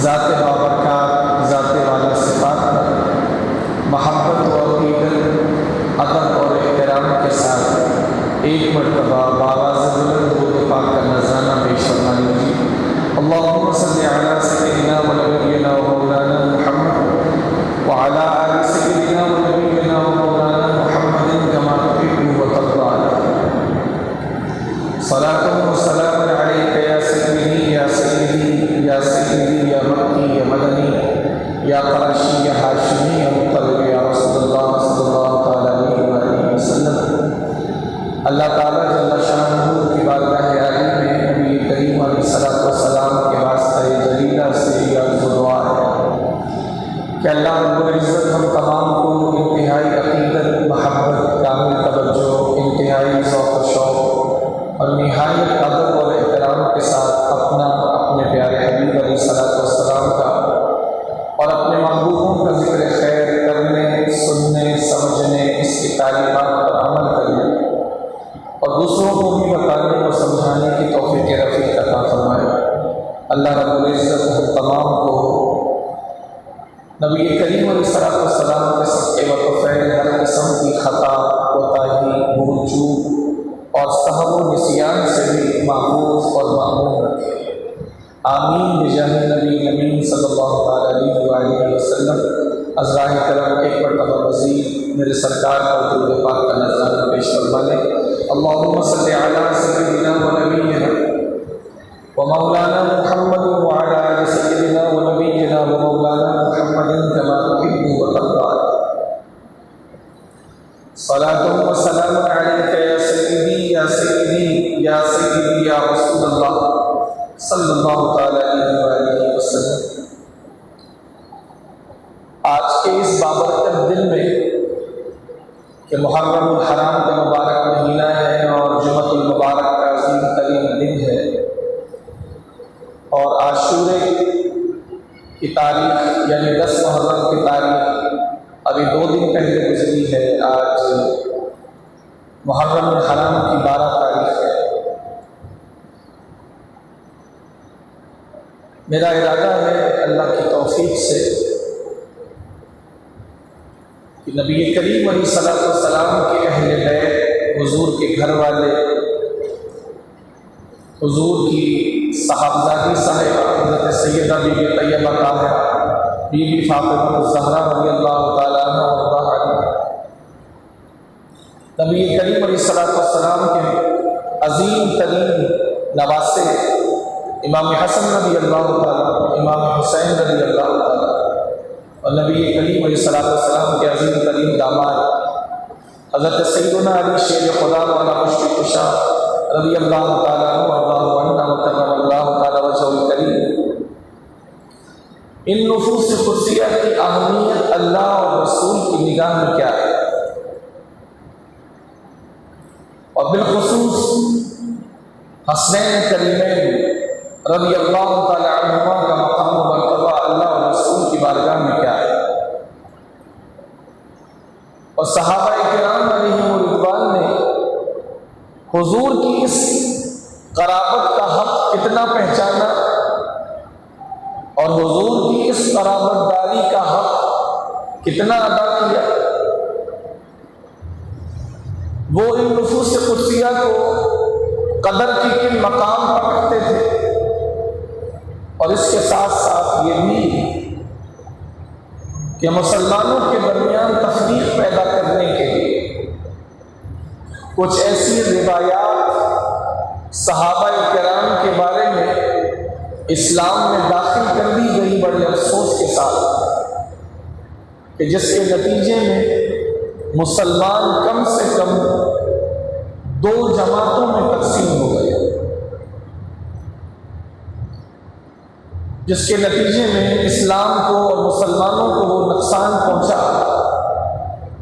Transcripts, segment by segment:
ज़ात बाबरकात ज़ात वाला सिफ़ात पर महब्बत और अक़ीदत अदब और एहतराम के साथ एक मरतबा बावाज़ बुलंद दुरूद पाक का नज़राना पेश फरमा लीजिए। अल्लाहुम्मा सल्लि अला सय्यिदिना व नबिय्यिना व मौलाना मुहम्मद व अला आलि सय्यिदिना व नबिय्यिना व मौलाना मुहम्मदिन कमा तुहिब्बु व तर्दा। सलातुन व सलामुन अलैका या सय्यिदी या सय्यिदी या सय्यिदी या मक्की या मदनी या क़ुरैशी या हाशिमी या मुक़र्रब या रसूलुल्लाह सल्लल्लाहु तआला अलैहि वसल्लम। अल्लाह ताला जल्ल शानुहु की बारगाह आली में नबी करीम अलैहिस्सलातु वस्सलाम के वास्ते जलीला से ये दुआ है कि अल्लाह रब्बुल इज़्ज़त हम तमाम को इंतहाई अक़ीदत, महब्बत, कामिल तवज्जो, इंतहाई ज़ौक़ व शौक़ और निहायत अदब और एहतराम के साथ अपने प्यारे हबीब अलैहिस्सलातु वस्सलाम का और अपने महबूबों का ज़िक्र खैर करने, सुनने, समझने, इसकी तालीमात पर अमल करने और दूसरों को भी बताने और समझाने की तौफ़ीक़ रफ़ीक़ अता फ़रमाए। अल्लाह रब्बुल इज़्ज़त हम तमाम को नबी करीम अलैहिस्सलातु वस्सलाम के सच्चे व फ़ैल हर किस्म की ख़ता, कोताही, भूल चूक और सहव व निस्यान से भी महफूज़ और मामून रखे। आमीन बिजाह नबी अमीन सल्लल्लाहु अलैहि वसल्लम। अज़राह करम एक मरतबा मज़ीद मेरे सरकार पर दुरूद पाक का नज़राना पेश फरमा लें। अल्लाहुम्मा सल्लि अला सय्यिदिना व नबिय्यिना व मौलाना मुहम्मद व अला आलि सय्यिदिना व नबिय्यिना व मौलाना मुहम्मदिन कमा तुहिब्बु व तर्दा। सलातुन व सलामुन अलैका या सय्यिदी या सय्यिदी या सय्यिदी या रसूलल्लाह सल्लल्लाहु अलैहि वसल्लम। आज के इस बाबरकत दिन में कि मुहर्रमुल हराम का मुबारक महीना है और जुमअतुल मुबारक का अज़ीम तरीन दिन है और आशूरे की तारीख यानी 10 मुहर्रम की तारीख अभी 2 दिन पहले गुजरी है। आज मुहर्रमुल हराम की 12 तारीख है। मेरा इरादा है अल्लाह की तौफीक से कि नबी करीम अलैहिस्सलातु वस्सलाम के अहले बैत, हुजूर के घर वाले, हुजूर की साहबजादी साहिबा हज़रत सैयदा बीबी तैयबा ताहिरा बीबी फातिमा ज़हरा रज़ियल्लाहु तआला अन्हा, नबी करीम अलैहिस्सलातु वस्सलाम के अज़ीम तरीन नवासे इमाम हसन रज़ियल्लाहु तआला, इमाम हुसैन रज़ियल्लाहु तआला और नबी करीम अलैहिस्सलातु वस्सलाम के अज़ीम तरीन दामाद हज़रत सैयदना अली शेर खुदा वाला मुश्किल कुशा रज़ियल्लाहु तआला करीम। इन नुफूस कुर्सिया की अहमियत अल्लाह और रसूल की निगाह में क्या है और बिलखुसूस हसनैन करीमैन रज़ियल्लाहु तआला अन्हुमा का मक़ाम व मर्तबा अल्लाह और रसूल की बारगाह में क्या है और सहाबा किराम अलैहिम रिज़वान ने हुजूर की इस क़राबत का हक़ कितना पहचाना और हुजूर की इस क़राबतदारी का हक़ कितना अदा किया। वो इन नुफूस कुर्सिया को कदर की किन मकाम पर रखते थे और इसके साथ साथ ये भी कि मुसलमानों के दरमियान तफरीक पैदा करने के लिए कुछ ऐसी रिवायात सहाबा किराम के बारे में इस्लाम में दाखिल कर दी गई बड़े अफसोस के साथ कि जिसके नतीजे में मुसलमान कम से कम 2 जमातों में तकसीम हो गए, जिसके नतीजे में इस्लाम को और मुसलमानों को वो नुकसान पहुंचा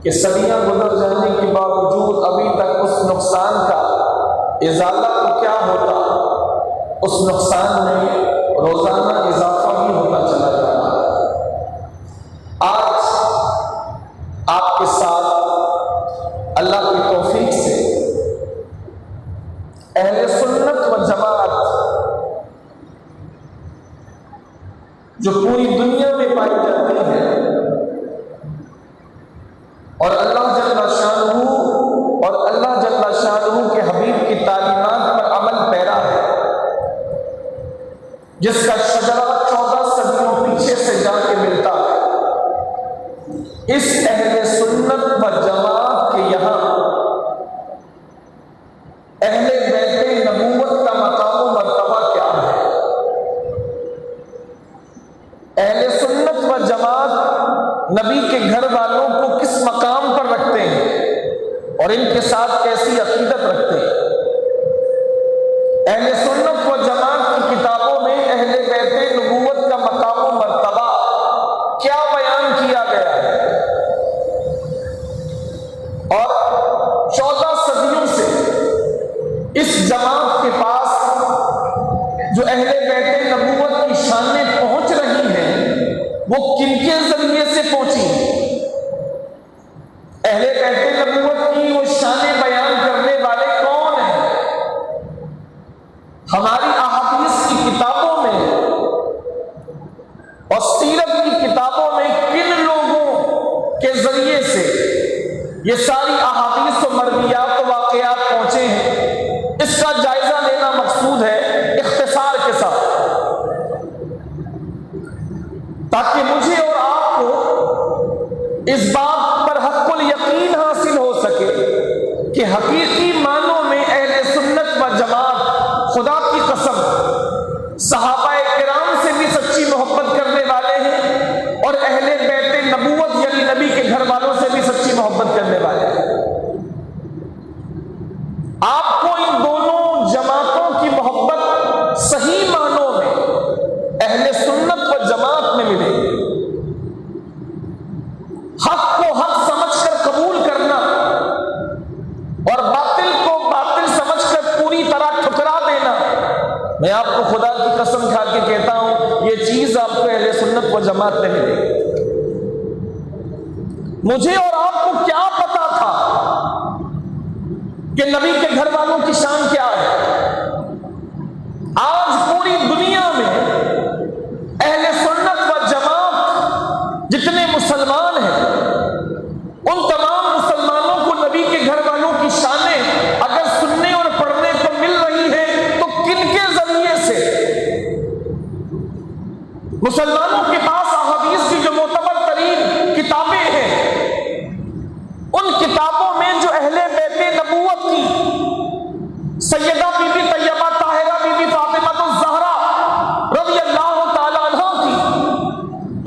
कि सदियां गुजर जाने के बावजूद अभी तक उस नुकसान का इजाला तो क्या होता, उस नुकसान में रोज़ाना इजाफा भी होता चला जा रहा है। आज आपके साथ अल्लाह की तौफीक से अहले सुन्नत व जमात जो पूरी दुनिया में पाई जाती है, और अल्लाह जल्ला शानहू और अल्लाह जल्ला शानहू के हबीब की तालीमात पर अमल पैरा है, जिसका शजरा 14 सदियों पीछे से जाके मिलता है। इस अहले सुन्नत व जमात के यहां अहले बैते नबूवत का मकाम व मर्तबा क्या है? अहले सुन्नत व जमात नबी के घर वालों को किस मकाम पर रखते हैं और इनके साथ कैसी अकीदत रखते हैं? अहले सुन्नत व जमात की किताबों में अहले बैते नबूवत का मकाम व मर्तबा क्या बयान किया गया है? और 14 सदियों से इस जमात के पास जो अहले बैते नबूवत की शानें पहुंच रही हैं, वो किनके जरिए से पहुंची? अहले बैते नबूवत की वो शानें बयान करने वाले कौन हैं? हमारी अहादीस की किताबों में और सीरत की किताबों में किन लोगों के जरिए से ये सारी अहादीस और मरवियात और वाक़यात पहुंचे हैं, इसका जायजा लेना मकसूद है इख्तिसार के साथ, ताकि मुझे और आपको इस बात पर हक़्क़ुल यकीन हासिल हो सके कि हकीकी मानों में अहले सुन्नत व जमात खुदा की कसम सहाबाए किराम से भी सच्ची मोहब्बत करने वाले हैं और अहले बैते नबूवत यानी नबी के घर वालों से भी सच्ची मोहब्बत करने वाले हैं। आपको इन दोनों जमातों की मोहब्बत सही मानों में अहले सुन्नत व जमात में मिलेगी। हक को हक समझकर कबूल करना और बातिल को बातिल समझकर पूरी तरह ठुकरा देना, मैं आपको खुदा की कसम खा के कहता हूं, ये चीज आपको अहले सुन्नत व जमात में मिलेगी। मुझे और आपको क्या पता था कि नबी के घर वालों की शान क्या है? आज पूरी दुनिया में अहले सुन्नत व जमात जितने मुसलमान हैं, उन तमाम मुसलमानों को नबी के घर वालों की शानें अगर सुनने और पढ़ने को मिल रही है तो किनके जरिए से? मुसलमानों के पास अहादीस की जो मोतबर तरीन किताबें हैं, उन किताबों में जो अहले बैते नबूवत की सैयदा बीबी तैयबा ताहिरा बीबी फातिमा ज़हरा रज़ी अल्लाह ताला अन्हा की,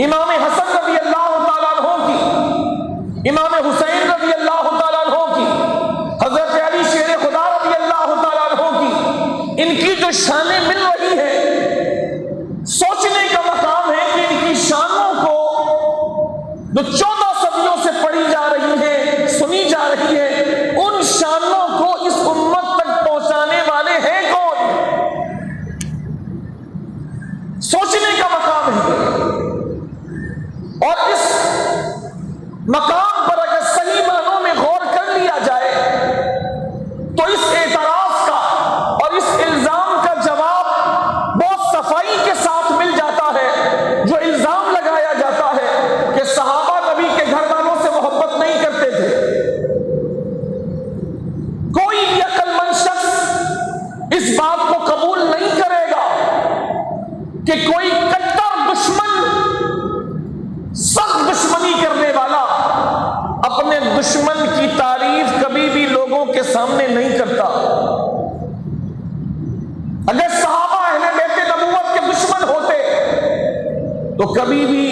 इमाम हसन रज़ी अल्लाह ताला अन्हु की, इमाम हुसैन रज़ी अल्लाह ताला अन्हु की, हजरत अली शेर खुदा रज़ी अल्लाह ताला अन्हु की, इनकी जो शानें मिल रही हैं, सोचने का मकाम है कि इनकी शानों को जो 14 सदियों से पढ़ी जा रही है, सुनी जा रही है, उन शानों को इस उम्मत तक पहुंचाने वाले हैं कौन? सोचने का मकाम है। और इस मकाम पर अगर सही मानों में गौर कर लिया जाए तो इस एतराज का और इस इल्जाम का जवाब बहुत सफाई के साथ मिल जाता है। जो इल्जाम लगाया जाता है कि सहाबा नबी के घर वालों से मोहब्बत नहीं करते थे, कोई भी अक्लमंद शख्स इस बात को कबूल नहीं करेगा कि कोई कट्टर दुश्मन, सख्त दुश्मनी करने वाला अपने दुश्मन की तारीफ कभी भी लोगों के सामने नहीं करता। अगर सहाबा अहले बैते नबूवत के दुश्मन होते तो कभी भी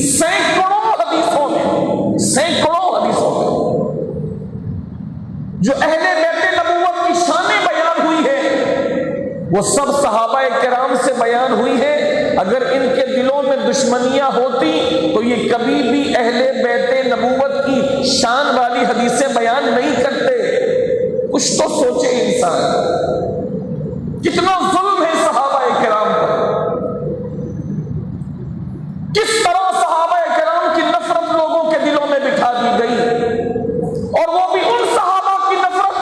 सैकड़ों हदीसों में जो अहले बैते नबूवत की शानें बयान हुई है, वो सब सहाबा किराम से बयान हुई है। अगर इनके दिलों में दुश्मनियां होती तो ये कभी भी अहले बैते नबूवत की शान वाली हदीसें बयान नहीं करते। कुछ तो सोचे इंसान, कितना जुल्म है सहाबा किराम पर, किस तरह सहाबा किराम की नफरत लोगों के दिलों में बिठा दी गई, और वो भी उन सहाबा की नफरत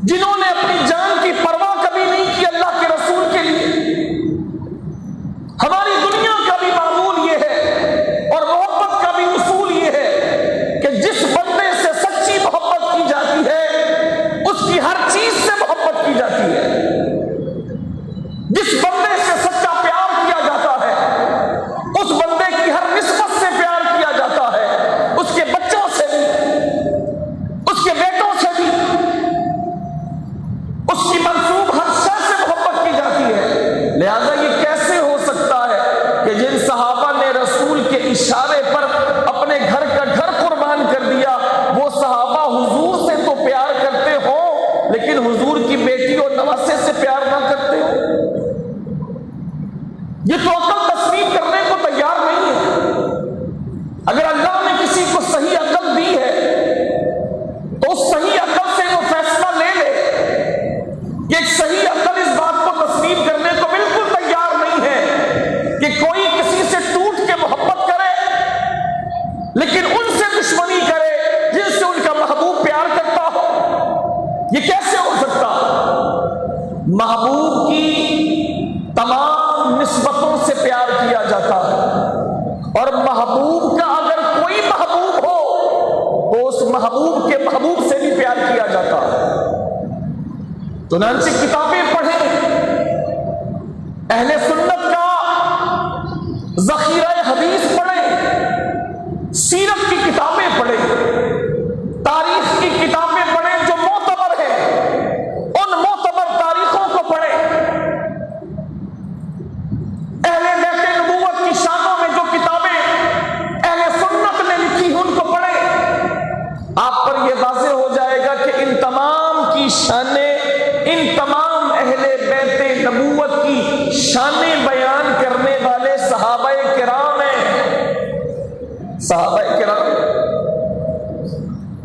जिन्होंने अपनी जान की परवाह कभी नहीं की अल्लाह के रसूल के लिए। ये तो अकल तस्लीम करने को तैयार नहीं है। अगर अल्लाह ने किसी को सही अकल दी है तो उस सही अकल से वो फैसला ले ले कि एक सही अकल इस बात को तस्लीम करने को बिल्कुल तैयार नहीं है कि कोई किसी से टूट के मोहब्बत करे लेकिन उनसे दुश्मनी करे जिनसे उनका महबूब प्यार करता हो। ये कैसे हो सकता? महबूब की तमाम निस्बतों से प्यार किया जाता है और महबूब का अगर कोई महबूब हो तो उस महबूब के महबूब से भी प्यार किया जाता है। तो नानसी किताबें पढ़ें, अहले सुन्नत का ज़ख़ीरा हदीस पढ़ें, सीरत की किताबें पढ़ें, तारीख की किताबें पढ़ें जो मोतबर हैं, उन मोतबर तारीखों को पढ़ें। अहले बैत नबूवत की शानों में जो किताबें अहले सुन्नत ने लिखी उनको पढ़ें। आप पर यह वाज़ेह हो जाएगा कि इन तमाम की शानें, इन तमाम अहले बैत नबूवत की शानें बयान करने वाले सहाबाए किराम हैं। सहाबाए किराम,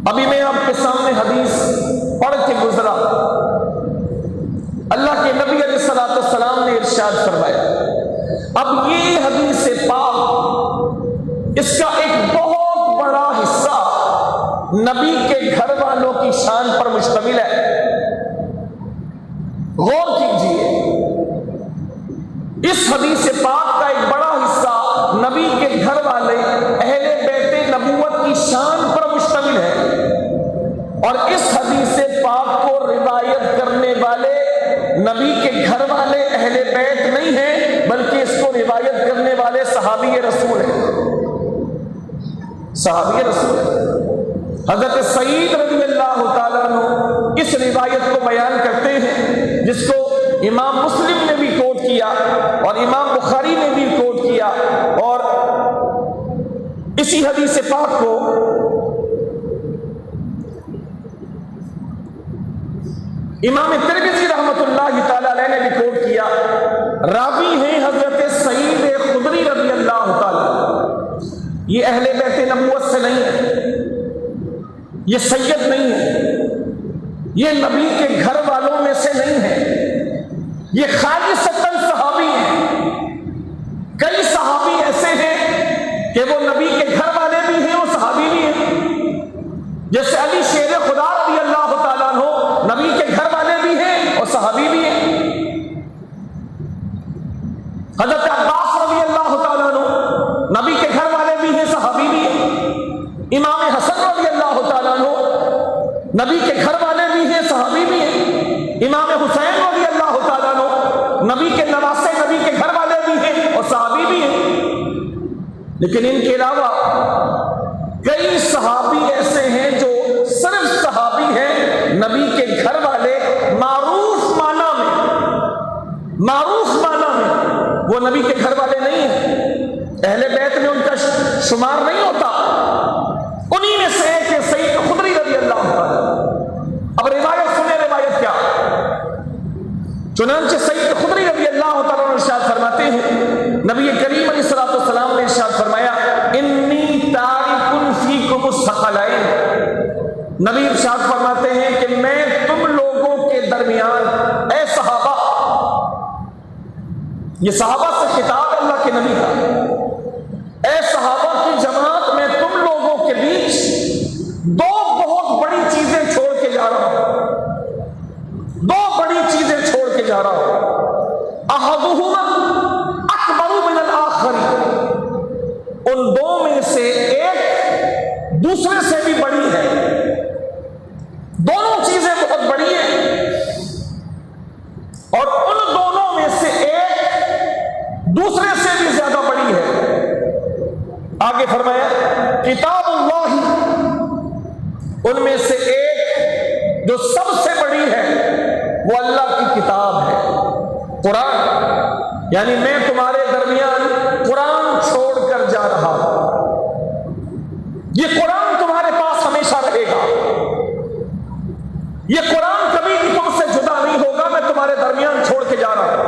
अभी मैं आपके सामने हदीस पढ़ के गुजरा। अल्लाह के नबी अलैहिस्सलाम ने इरशाद फरमाया। अब ये हदीस पाक, इसका एक बहुत बड़ा हिस्सा नबी के घर वालों की शान पर मुश्तमिल है। गौर कीजिए, इस हदीस पाक का एक बड़ा हिस्सा नबी के घर वाले अहले बैते नबूवत की शान पर मुश्तमिल है और इस हदीस पाक को रिवायत करने वाले नबी के घर वाले अहले बैत नहीं हैं, बल्कि इसको रिवायत करने वाले सहाबी रसूल हैं। सहाबी रसूल है। हज़रत सईद रज़ी अल्लाह तआला अन्हु इस रिवायत को बयान करते हैं जिसको इमाम मुस्लिम ने भी कोट किया और इमाम बुखारी ने भी कोट किया। और इसी हदीस पाक को इमाम तिरमिज़ी रहमतुल्लाह तआला अलैह ने भी कोट किया। रावी हैं हज़रत सईद खुदरी रज़ी अल्लाह तआला। ये अहले बैत नबूवत से नहीं है, ये सैयद नहीं है, ये नबी के घर वालों में से नहीं है, ये खालिसतन सहाबी हैं। कई सहाबी ऐसे हैं कि वो नबी के घर वाले भी हैं और सहाबी भी हैं। जैसे अली शेर खुदा रज़ी अल्लाह तआला अन्हु नबी के घर वाले भी हैं और सहाबी भी हैं। हज़रत अब्बास रज़ी अल्लाह तआला अन्हु नबी के घर वाले भी हैं, सहाबी भी हैं। इमाम हसन रज़ी अल्लाह तआला अन्हु नबी के घर वाले भी हैं, सहाबी भी हैं। इमाम हुसैन रज़ी अल्लाह तआला अन्हु नबी के नवासे, नबी के घर वाले भी हैं और सहाबी भी हैं। लेकिन इनके अलावा कई सहाबी ऐसे हैं जो सिर्फ सहाबी हैं, नबी के घर वाले मारूफ माना में वो नबी के घर वाले नहीं हैं। अहले बैत में उनका शुमार नहीं होता। उन्हीं में से एक सईद खुदरी रज़ी अल्लाह तआला। अब रिवायत सुने, रिवायत क्या? चुनांचे सईद खुदरी रज़ी अल्लाह तआला इरशाद फरमाते हैं, नबी करीम अलैहिस्सलाम ने इरशाद फरमाया, इन्नी तारिकुन फीकुम सक़लैन। नबी इरशाद फरमाते हैं कि मैं तुम लोगों के दरमियान, ऐ सहाबा, ये सहाबा से खिताब अल्लाह के नबी का, ऐ सहाबा की जमात, मैं तुम लोगों के बीच दो बहुत बड़ी चीजें छोड़ के जा रहा हूं। दो बड़ी चीजें छोड़ के जा रहा हूं। अहदुहुमा अकबरु मिनल आखरी। उन दो में से एक दूसरे से भी बड़ी है। दोनों चीजें बहुत बड़ी हैं और उन दोनों में से एक दूसरे से भी ज्यादा बड़ी है। आगे फरमाया, किताबुल्लाह, उनमें से एक जो सबसे बड़ी है वो अल्लाह की किताब है, कुरान। यानी मैं तुम्हारे दरमियान कुरान छोड़कर जा रहा हूं। ये कुरान तुम्हारे पास हमेशा रहेगा। ये कुरान कभी भी तुमसे जुदा नहीं होगा। मैं तुम्हारे दरमियान छोड़ के जा रहा हूं।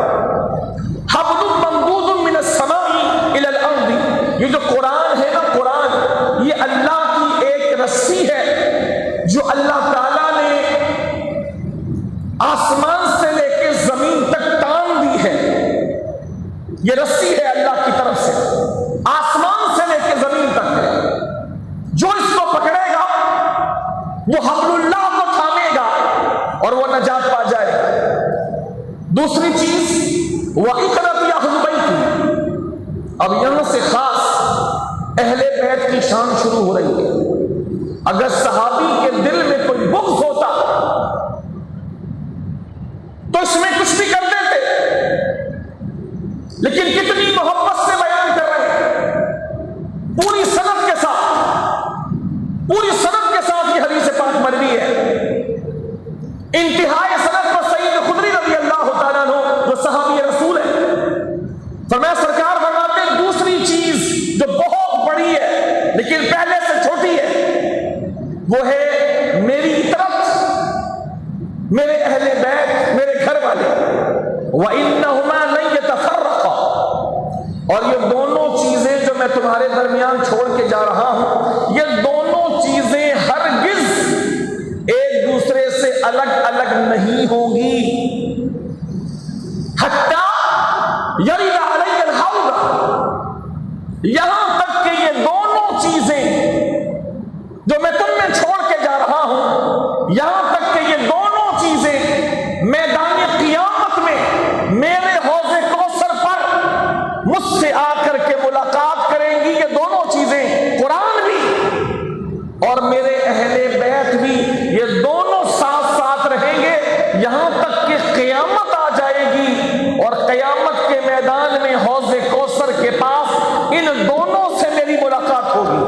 हब्दुम ममदूदुम ये रस्सी है अल्लाह की तरफ से, आसमान से लेकर जमीन तक है। जो इसको पकड़ेगा वो हब्लुल्लाह को थामेगा और वो नजात पा जाएगा। दूसरी चीज वक़ीक़त याहुज़ की, अब यहां से खास अहले बैत की शान शुरू हो रही है। अगर सहाबी के दिल में कोई बुग़्ज़ होता तो इसमें कुछ भी कर देते, लेकिन कितनी मोहब्बत से बयान कर रहे हैं, पूरी सनद के साथ, पूरी सनद के साथ ये हदीस पाक मरवी है। इंतहाई सनद पर सईद खुदरी रज़ी अल्लाह तआला अन्हु जो सहाबी रसूल है, फरमाया सरकार फरमाते हैं दूसरी चीज जो बहुत बड़ी है लेकिन पहले से छोटी है, वो है मेरी इतरत, मेरे अहले बैत, मेरे घर वाले। व इन्नहुमा लन यतफर्रक़ा, और ये दोनों चीजें जो मैं तुम्हारे दरमियान छोड़ के जा रहा हूं, ये दोनों चीजें हरगिज एक दूसरे से अलग अलग नहीं होंगी। हत्ता यरिदा अलैहिल हौज़, यहां तक कि ये दोनों चीजें जो मैं तुम में छोड़ के जा रहा हूं, यहां तक कि ये दोनों चीजें मैदान क़ियामत में मेरे हौज़े कौसर पर मुझसे आकर के मुलाकात करेंगी। ये दोनों चीजें, कुरान भी और मेरे अहले बैत भी, ये दोनों साथ साथ रहेंगे यहां तक कि क़ियामत आ जाएगी और क़ियामत के मैदान में हौज़े कौसर के पास इन दोनों से मेरी मुलाकात होगी।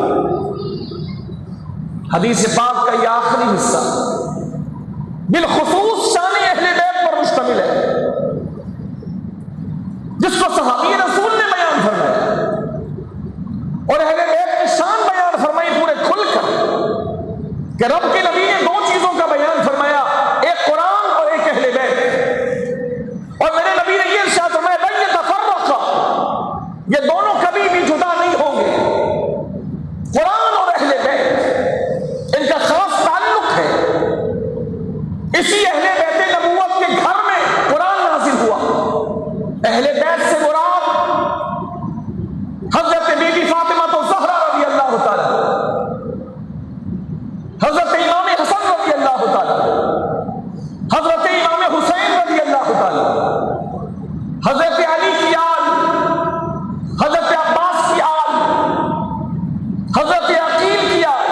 हदीस पाक का यह आखिरी हिस्सा बिलखुसूस शान अहले बैत पर मुश्तमिल है, जिसको सहाबी रसूल ने बयान फरमाया और अहले बैत की शान बयान फरमाई पूरे खुलकर कि रब के नबी ने दो चीजों का बयान फरमाया, एक कुरान और एक अहले बैत। और मेरे नबी ने यह इरशाद फरमाया लन यतफर्रक़ा, ये दोनों कभी भी जुदा नहीं होंगे। कुरान और अहले बैत इनका खास ताल्लुक है। इसी अहले बैत नबूवत के घर में कुरान नाज़िल हुआ। अहले बैत से मुराद हजरत बीबी फातिमा तो ज़हरा रज़ी अल्लाह तआला, हजरत इमाम हसन रज़ी अल्लाह तआला, हजरत इमाम हुसैन रज़ी अल्लाह तआला, हजरत अली की आल, हजरत अब्बास की आल, हजरत अकील की आल,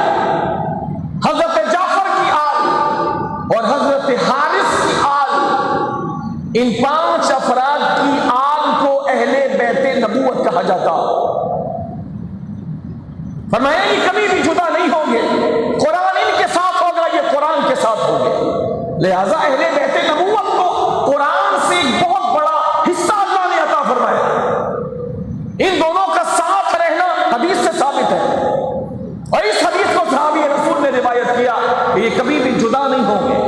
हजरत जाफर की आल और हजरत हारिस की आल, इन पांच अफराद की आल को अहले बैत नबूवत कहा जाता। फरमाया ये कभी भी जुदा नहीं होंगे, कुरान इनके साथ होगा, ये कुरान के साथ होंगे। लिहाजा अहले बैत नबूवत को कुरान से एक बहुत बड़ा हिस्सा अल्लाह ने अता फरमाया। इन दोनों का साथ रहना हदीस से साबित है और इस हदीस को सहाबी रसूल ने रिवायत किया कि ये कभी भी जुदा नहीं होंगे।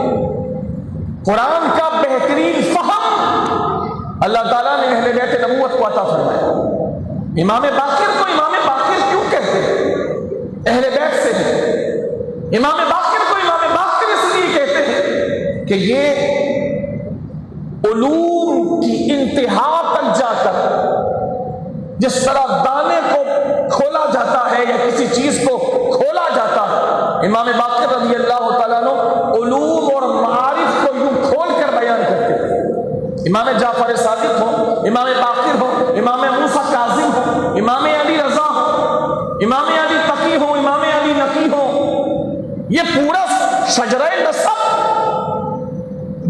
कुरान का बेहतरीन फहम अल्लाह ताला ने अहले बैत नबूवत को अता फरमाया। इमाम बाकिर को इमाम बाकिर क्यों कहते हैं? अहले बैत से है। इमाम बाकिर को इमाम बाकिर इसलिए कहते हैं कि ये उलूम की इंतहा तक जाकर जिस तरह दाने को खोला जाता है या किसी चीज को खोला जाता है, इमाम बाकिर रज़ी अल्लाह तआला अन्हु उलूम और मारिफ को यूं खोल कर बयान करते हैं। इमाम जाफर सादिक हो, इमाम बाकिर हो, इमाम मूसा काज़िम हो, इमाम अली रज़ा हो, इमाम अली तकी हो, इमाम अली नकी हो, ये पूरा शजरे नसब,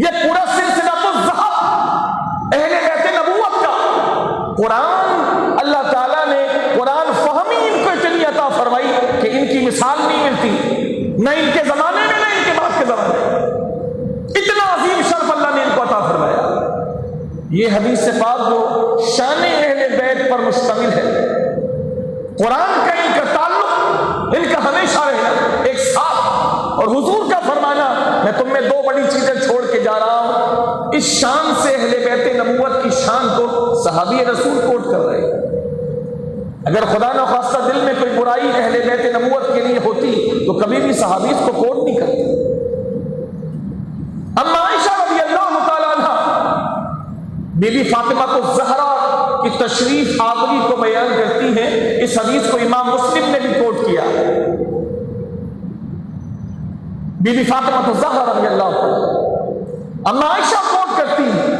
ये पूरा सिलसिलातुल ज़हब अहले बैत नबूवत का कुरान, अल्लाह ताला ने कुरान फहमी इनको इतनी अता फरमाई कि इनकी मिसाल नहीं मिलती, न इनके जमाने में न इनके बाद के जमाने में। इतना अजीम शर्फ अल्लाह ने इनको अता फरमाया। ये हदीस से पाक जो शान अहले बैत पर मुश्तमिल है, कुरान का इनका ताल्लुक, इनका हमेशा रहना एक साथ, और हुजूर का फरमाना मैं तुम में दो बड़ी चीजें छोड़ के जा रहा हूं। इस शान से अहले बैत नबूवत की शान को सहाबी रसूल कोट कर रहे हैं। अगर खुदा न खास्ता दिल में कोई बुराई अहले बैत नबूवत के लिए होती तो कभी भी सहाबी इसको कोट नहीं करते। अम्मा आयशा रज़ी अल्लाह तआला अन्हा बीबी फातिमा को ज़हरा की तशरीफ आवरी को बयान करती है। इस हदीस को इमाम मुस्लिम ने भी कोट किया। बीबी फातिमा ज़हरा रज़ी अल्लाह अन्हा, अम्मा आयशा कोट करती हैं,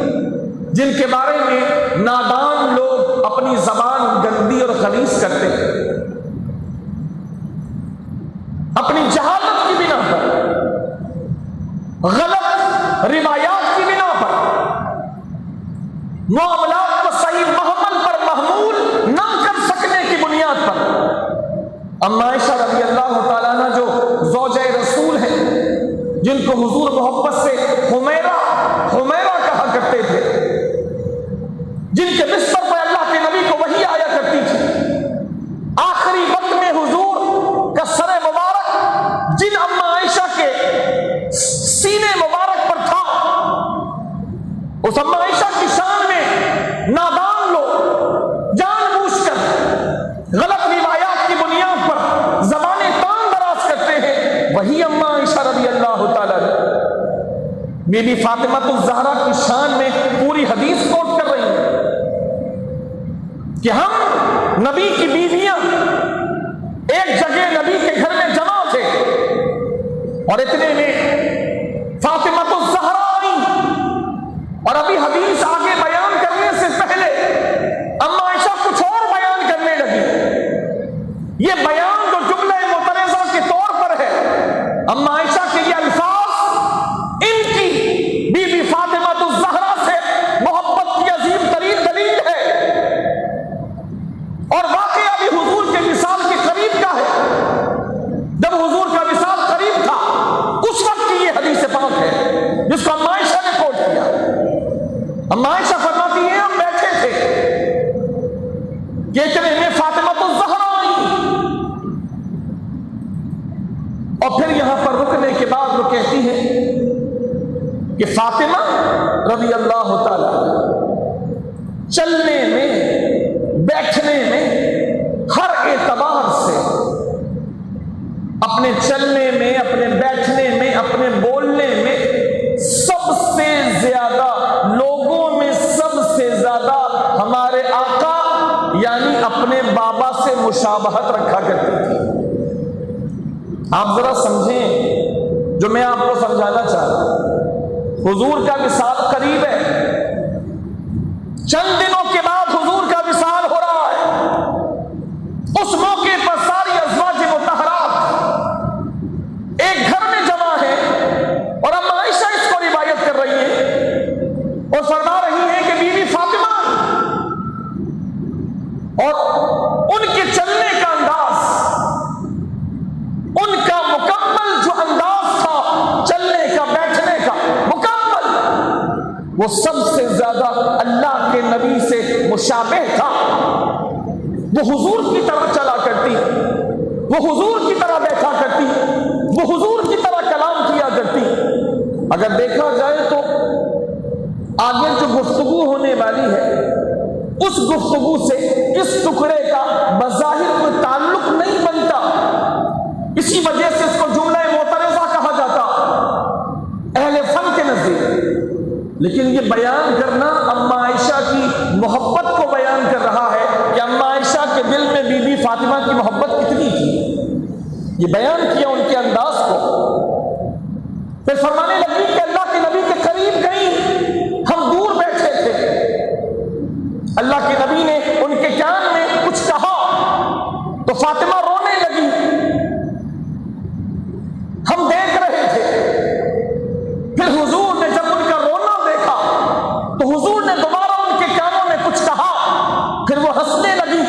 जिनके बारे में नादान लोग अपनी जबान गंदी और खलीस करते हैं, अपनी जहालत की बिना पर, गलत रिवायात की बिना पर, मामलात को सही महमल पर महमूल न कर सकने की बुनियाद पर अम्मा आयशा रज़ी अल्लाह तआला अन्हा जो ज़ौजे रसूल हैं, जिनको हुजूर मोहब्बत से हुमैरा हुमैरा कहा करते थे, जिनके बिस्तर पर अल्लाह के नबी को वही आया करती थी, आखिरी वक्त में हुजूर का सर मुबारक जिन अम्मा आयशा के सीने मुबारक पर था, उस अम्मा आयशा की शान में नादान लोग जानबूझकर गलत रिवायात की बुनियाद पर ज़बाने तान दराज करते हैं। वही अम्मा आयशा रज़ी अल्लाह तआला बीबी फातिमा ज़हरा की शान में पूरी हदीस कोट कर रही है कि हम नबी की बीवियां एक जगह नबी के घर में जमा थे और इतने में फातिमा ज़हरा आई और अभी हदीस आगे बयान करने से पहले अम्मा आयशा कुछ और बयान करने लगी। ये बयान जो जुमला मुतरज़ा के तौर पर है, अम्मा आयशा के ये अल्फाज इनकी बीबी फातिमा ज़हरा से मोहब्बत की अजीम तरीन दलील है और वाकई अभी हुजूर के विसाल के करीब का है। जब हुजूर का विसाल करीब था उस वक्त की ये हदीस पाक है जिसको अम्मा आयशा ने कोट किया। अम्मा आयशा फरमाती है, हम बैठे थे कि इतने में फातिमा ज़हरा आई और फिर यहां पर रुकने के बाद वो कहती है कि फातिमा रज़ी अल्लाह तआला चलने में, बैठने में, हर एतबार से, अपने चलने में, अपने बैठने में, अपने बोलने में सबसे ज्यादा, लोगों में सबसे ज्यादा हमारे आका यानी अपने बाबा से मुशाबहत रखा करती थी। आप जरा समझें जो मैं आपको समझाना चाह रहा हूं। हुजूर का विसाल करीब है, चंद दिनों के बाद हुजूर का विसाल हो रहा है। उस मौके पर सारी अज़वाज मुतहरात एक घर में जमा है और अम्मा आयशा इसको रिवायत कर रही है और फरमा रही है कि बीवी फातिमा, और उनके चलने का अंदाज, उनका मुकम्मल जो अंदाज था चलने का, बैठने का मुकम्मल, वो सबसे ज्यादा अल्लाह के नबी से मुशाबह था। वो हुजूर की तरह चला करती, वो हुजूर की तरह बैठा करती, वो हुजूर की तरह कलाम किया करती। अगर देखा जाए तो आगे जो गुफ्तगू होने वाली है उस गुफ्तगू से इस टुकड़े का बज़ाहिर कोई ताल्लुक नहीं बनता, इसी वजह से इसको जुमला मुतरज़ा कहा जाता अहले फन के नजदीक। लेकिन ये बयान करना अम्मा आयशा की मोहब्बत को बयान कर रहा है कि अम्मा आयशा के दिल में बीबी फातिमा की मोहब्बत कितनी थी। ये बयान किया उनके अंदाज को। फिर फरमाने लगी कि अल्लाह के नबी के करीब गई, हम दूर बैठे थे, अल्लाह के नबी ने उनके कान में कुछ कहा तो फातिमा रोने लगी। हम देख रहे थे, फिर हुजूर ने जब उनका रोना देखा तो हुजूर ने दोबारा उनके कानों में कुछ कहा, फिर वो हंसने लगी।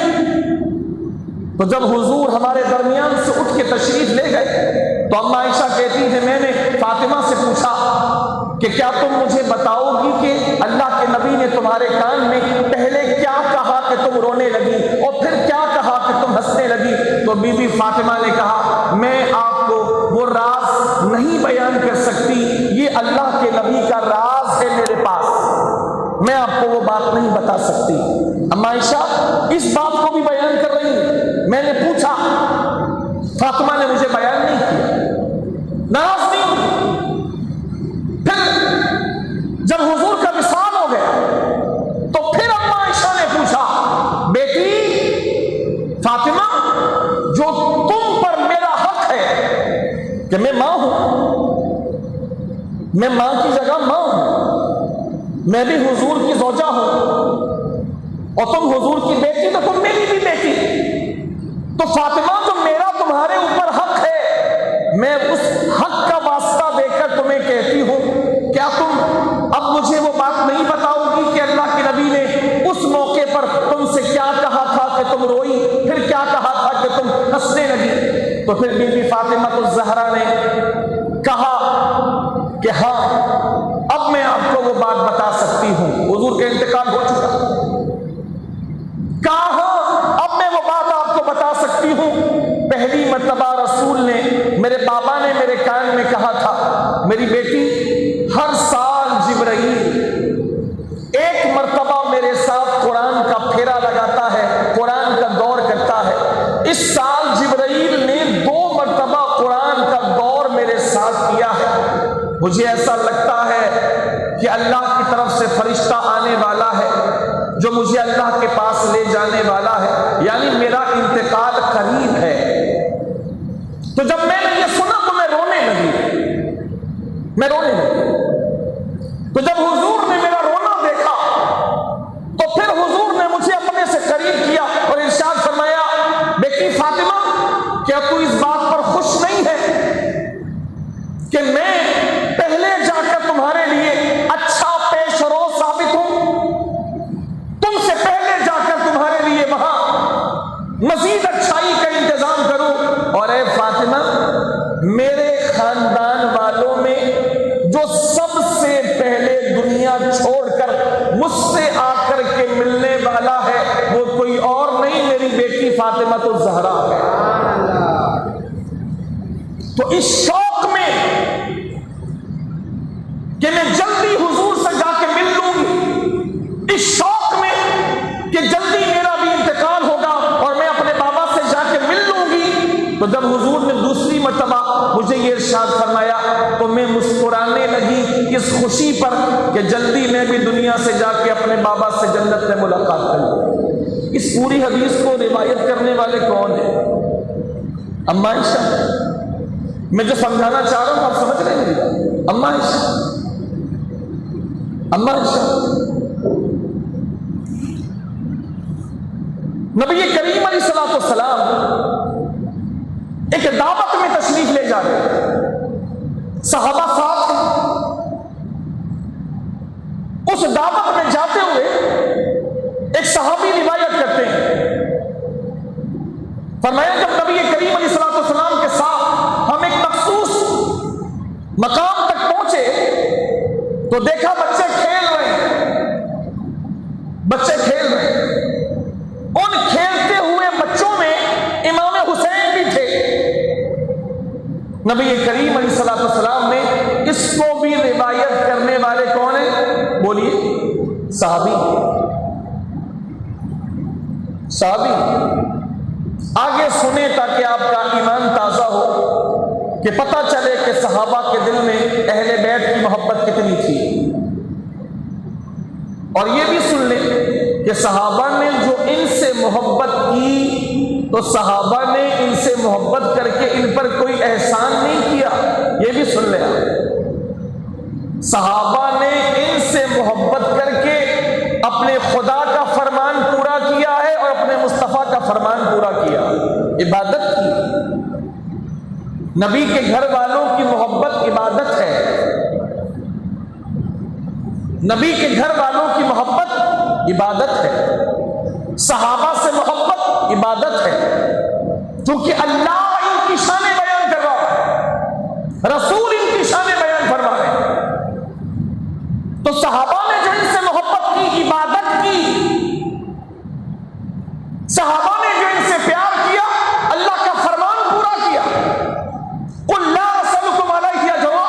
तो जब हुजूर हमारे दरमियान से उठ के तशरीफ ले गए तो अम्मा आयशा कहती है, मैंने फातिमा से पूछा कि क्या तुम मुझे बताओगी कि अल्लाह के नबी ने तुम्हारे कान में पहले क्या कहा कि तुम रोने लगी और फिर क्या कहा कि तुम हंसने लगी? तो बीबी फातिमा ने कहा, मैं आपको वो राज नहीं बयान कर सकती, ये अल्लाह के नबी का राज है मेरे पास, मैं आपको वो बात नहीं बता सकती। अम्मा आयशा इस बात को भी बयान कर रही है। मैंने पूछा, फातिमा ने मुझे बयान नहीं किया, नाराज नहीं। फिर जब हुजूर का विसाल हो गया तो फिर अम्मा आयशा ने पूछा कि मैं मां हूं, मैं मां की जगह मां हूं, मैं भी हुजूर की ज़ौजा हूं और तुम हुजूर की बेटी तो तुम मेरी भी बेटी। तो फातिमा जो मेरा तुम्हारे ऊपर हक है, मैं उस हक का वास्ता देकर तुम्हें कहती हूं, क्या तुम अब मुझे वो बात नहीं बताओगी कि अल्लाह के नबी ने उस मौके पर तुमसे क्या कहा था कि तुम रोई, फिर क्या कहा था कि तुम हंसने लगी? तो फिर बीबी फातिमा तो ज़हरा ने कहा कि हाँ, अब मैं आपको वो बात बता सकती हूं, हुजूर का इंतकाल हो चुका। कहा हाँ, अब मैं वो बात आपको बता सकती हूं। पहली मर्तबा रसूल ने, मेरे बाबा ने मेरे कान में कहा था, मेरी बेटी हर साल जिब्राइल एक मर्तबा मेरे साथ कुरान का फेरा लगाता है, कुरान का दौर करता है। इस साल जिब्राइल ने 2 मर्तबा कुरान का दौर मेरे साथ किया है। मुझे ऐसा लगता है कि अल्लाह की तरफ से फरिश्ता आने वाला है जो मुझे अल्लाह के पास ले जाने वाला है, यानी मेरा इंतकाल करीब है। तो जब मैंने ये सुना तो मैं रोने लगी। तो जब हुजूर ने मेरा रोना देखा तो फिर हुजूर ने मुझे अपने से करीब किया और इरशाद फरमाया, बेटी फातिमा, क्या तू इस बात पर खुश नहीं है कि मैं पहले जाकर तुम्हारे लिए अच्छा पेशरो साबित हूं, तुमसे पहले जाकर तुम्हारे लिए वहां मजीद अच्छाई का इंतजाम करूं? और ए फातिमा, मेरे खानदान वालों में जो सबसे पहले दुनिया छोड़कर मुझसे आकर के मिलने वाला है वो कोई और नहीं, मेरी बेटी फातिमा तो ज़हरा है। तो इस शौक में कि मैं जल्दी हुजूर से जाके मिल लूंगी, इस शौक में कि जल्दी मेरा भी इंतकाल होगा और मैं अपने बाबा से जाके मिल लूंगी, तो जब हुजूर ने दूसरी मर्तबा मुझे ये इरशाद फरमाया तो मैं मुस्कुराने लगी इस खुशी पर कि जल्दी मैं भी दुनिया से जाके अपने बाबा से जन्नत में मुलाकात करूं। इस पूरी हदीस को रिवायत करने वाले कौन है? अम्मा आयशा। मैं जो समझाना चाह रहा हूं आप समझ रहे हैं मेरी बात? अम्मा आयशा, अम्मा आयशा। नबी करीम अलैहिस्सलाम एक दावत में तशरीफ ले जा रहे हैं, सहाबा साथ हैं। उस दावत में जाते हुए एक सहाबी रिवायत करते हैं, फरमाया जब नबी करीम अलैहिस्सलाम के साथ हम एक मखसूस मकाम तक पहुंचे तो देखा बच्चे खेल रहे हैं, बच्चे खेल रहे हैं। उन खेलते हुए बच्चों में इमाम हुसैन भी थे। नबी करीम अलैहिस्सलाम ने इसको भी रिवायत करने वाले कौन है? बोलिए, सहाबी। आगे सुने ताकि आपका ईमान ताजा हो, कि पता चले कि सहाबा के दिल में अहले बैत की मोहब्बत कितनी थी। और ये भी सुन ले कि सहाबा ने जो इनसे मोहब्बत की तो सहाबा ने इनसे मोहब्बत करके इन पर कोई एहसान नहीं किया। ये भी सुन ले आप, सहाबा ने इनसे मोहब्बत करके अपने खुदा का फरमान पूरा किया है और अपने मुस्तफ़ा का फरमान पूरा किया, इबादत की। नबी के घर वालों की मोहब्बत इबादत है, नबी के घर वालों की मोहब्बत इबादत है, सहाबा से मोहब्बत इबादत है, क्योंकि अल्लाह इनकी शान बयान कर रहा है, रसूल इनकी शान बयान फरमा रहे हैं। तो सहाबा ने जो इनसे मोहब्बत की, इबादत की, सहाबा ने जो इनसे प्यार किया, अल्लाह का फरमान पूरा किया। कुल ला असलुकुम अलैहि अजरा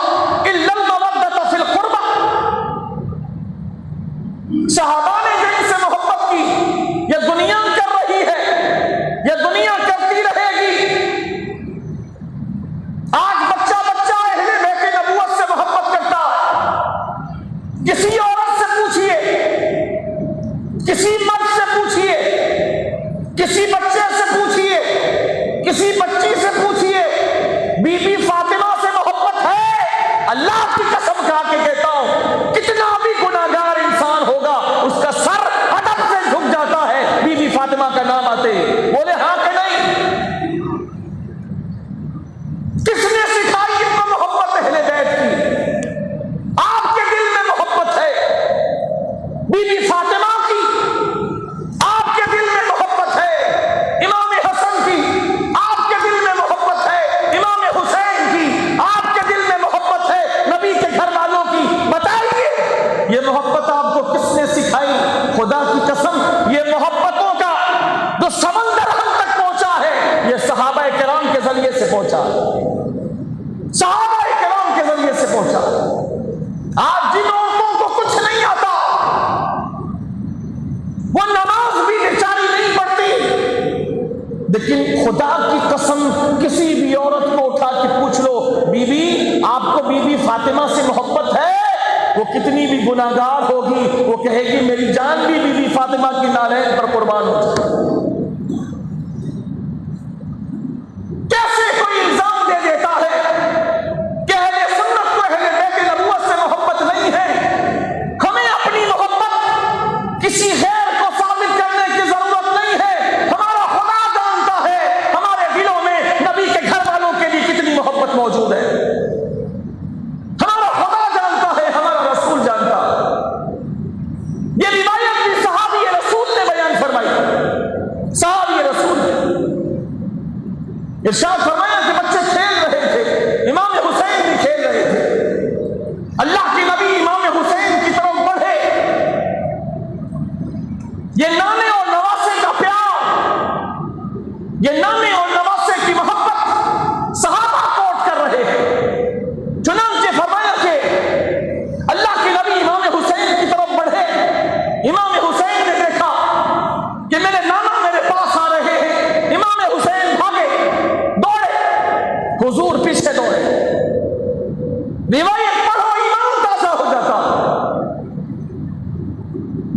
इल्लल मवद्दत फिल कुर्बा। सहाबा ने जो इनसे मोहब्बत की, यह दुनिया कर रही है, यह दुनिया करती रहेगी। आज बच्चा बच्चा अहले बैत नबूवत से मोहब्बत करता है। किसी औरत से पूछिए, किसी मर्द से पूछिए, किसी बच्चे से पूछिए, किसी बच्ची से पूछिए, बीबी फातिमा से पहुंचा, सहाबाए किराम के जरिए से पहुंचा। आज जिन औरतों को कुछ नहीं आता, वो नमाज भी बेचारी नहीं पढ़ती, लेकिन खुदा की कसम किसी भी औरत को उठा के पूछ लो, बीबी आपको बीबी फातिमा से मोहब्बत है, वो कितनी भी गुनाहगार होगी, वो कहेगी मेरी जान भी बीबी फातिमा की नालैन पर कुर्बान हो जाए। कैसे कोई इल्जाम दे देता है कि अहले सुन्नत को अहले बैत नबुव्वत से मोहब्बत नहीं है। हमें अपनी मोहब्बत किसी गैर को साबित करने की जरूरत नहीं है। हमारा खुदा जानता है हमारे दिलों में नबी के घर वालों के लिए कितनी मोहब्बत मौजूद है। हमारा खुदा जानता है, हमारा रसूल जानता। ये रिवायत भी सहाबी रसूल ने बयान फरमाई। सहाबी रसूल ने इरशाद फरमाया कि बच्चे खेल रहे थे, इमाम हुसैन भी खेल रहे थे। अल्लाह के नबी इमाम हुसैन की तरफ बढ़े। ये नाने और नवासे का प्यार, ये नाने और नवासे की मोहब्बत सहाबा कोट कर रहे हैं। चुनांचे फरमाया कि अल्लाह के नबी इमाम हुसैन की तरफ बढ़े। इमाम हुसैन ने देखा कि मेरे नाना मेरे पास आ रहे हैं। इमाम हुसैन भागे, दौड़े, हुजूर पीछे दौड़े। रिवायत पढ़ो, ईमान ताजा हो जाता।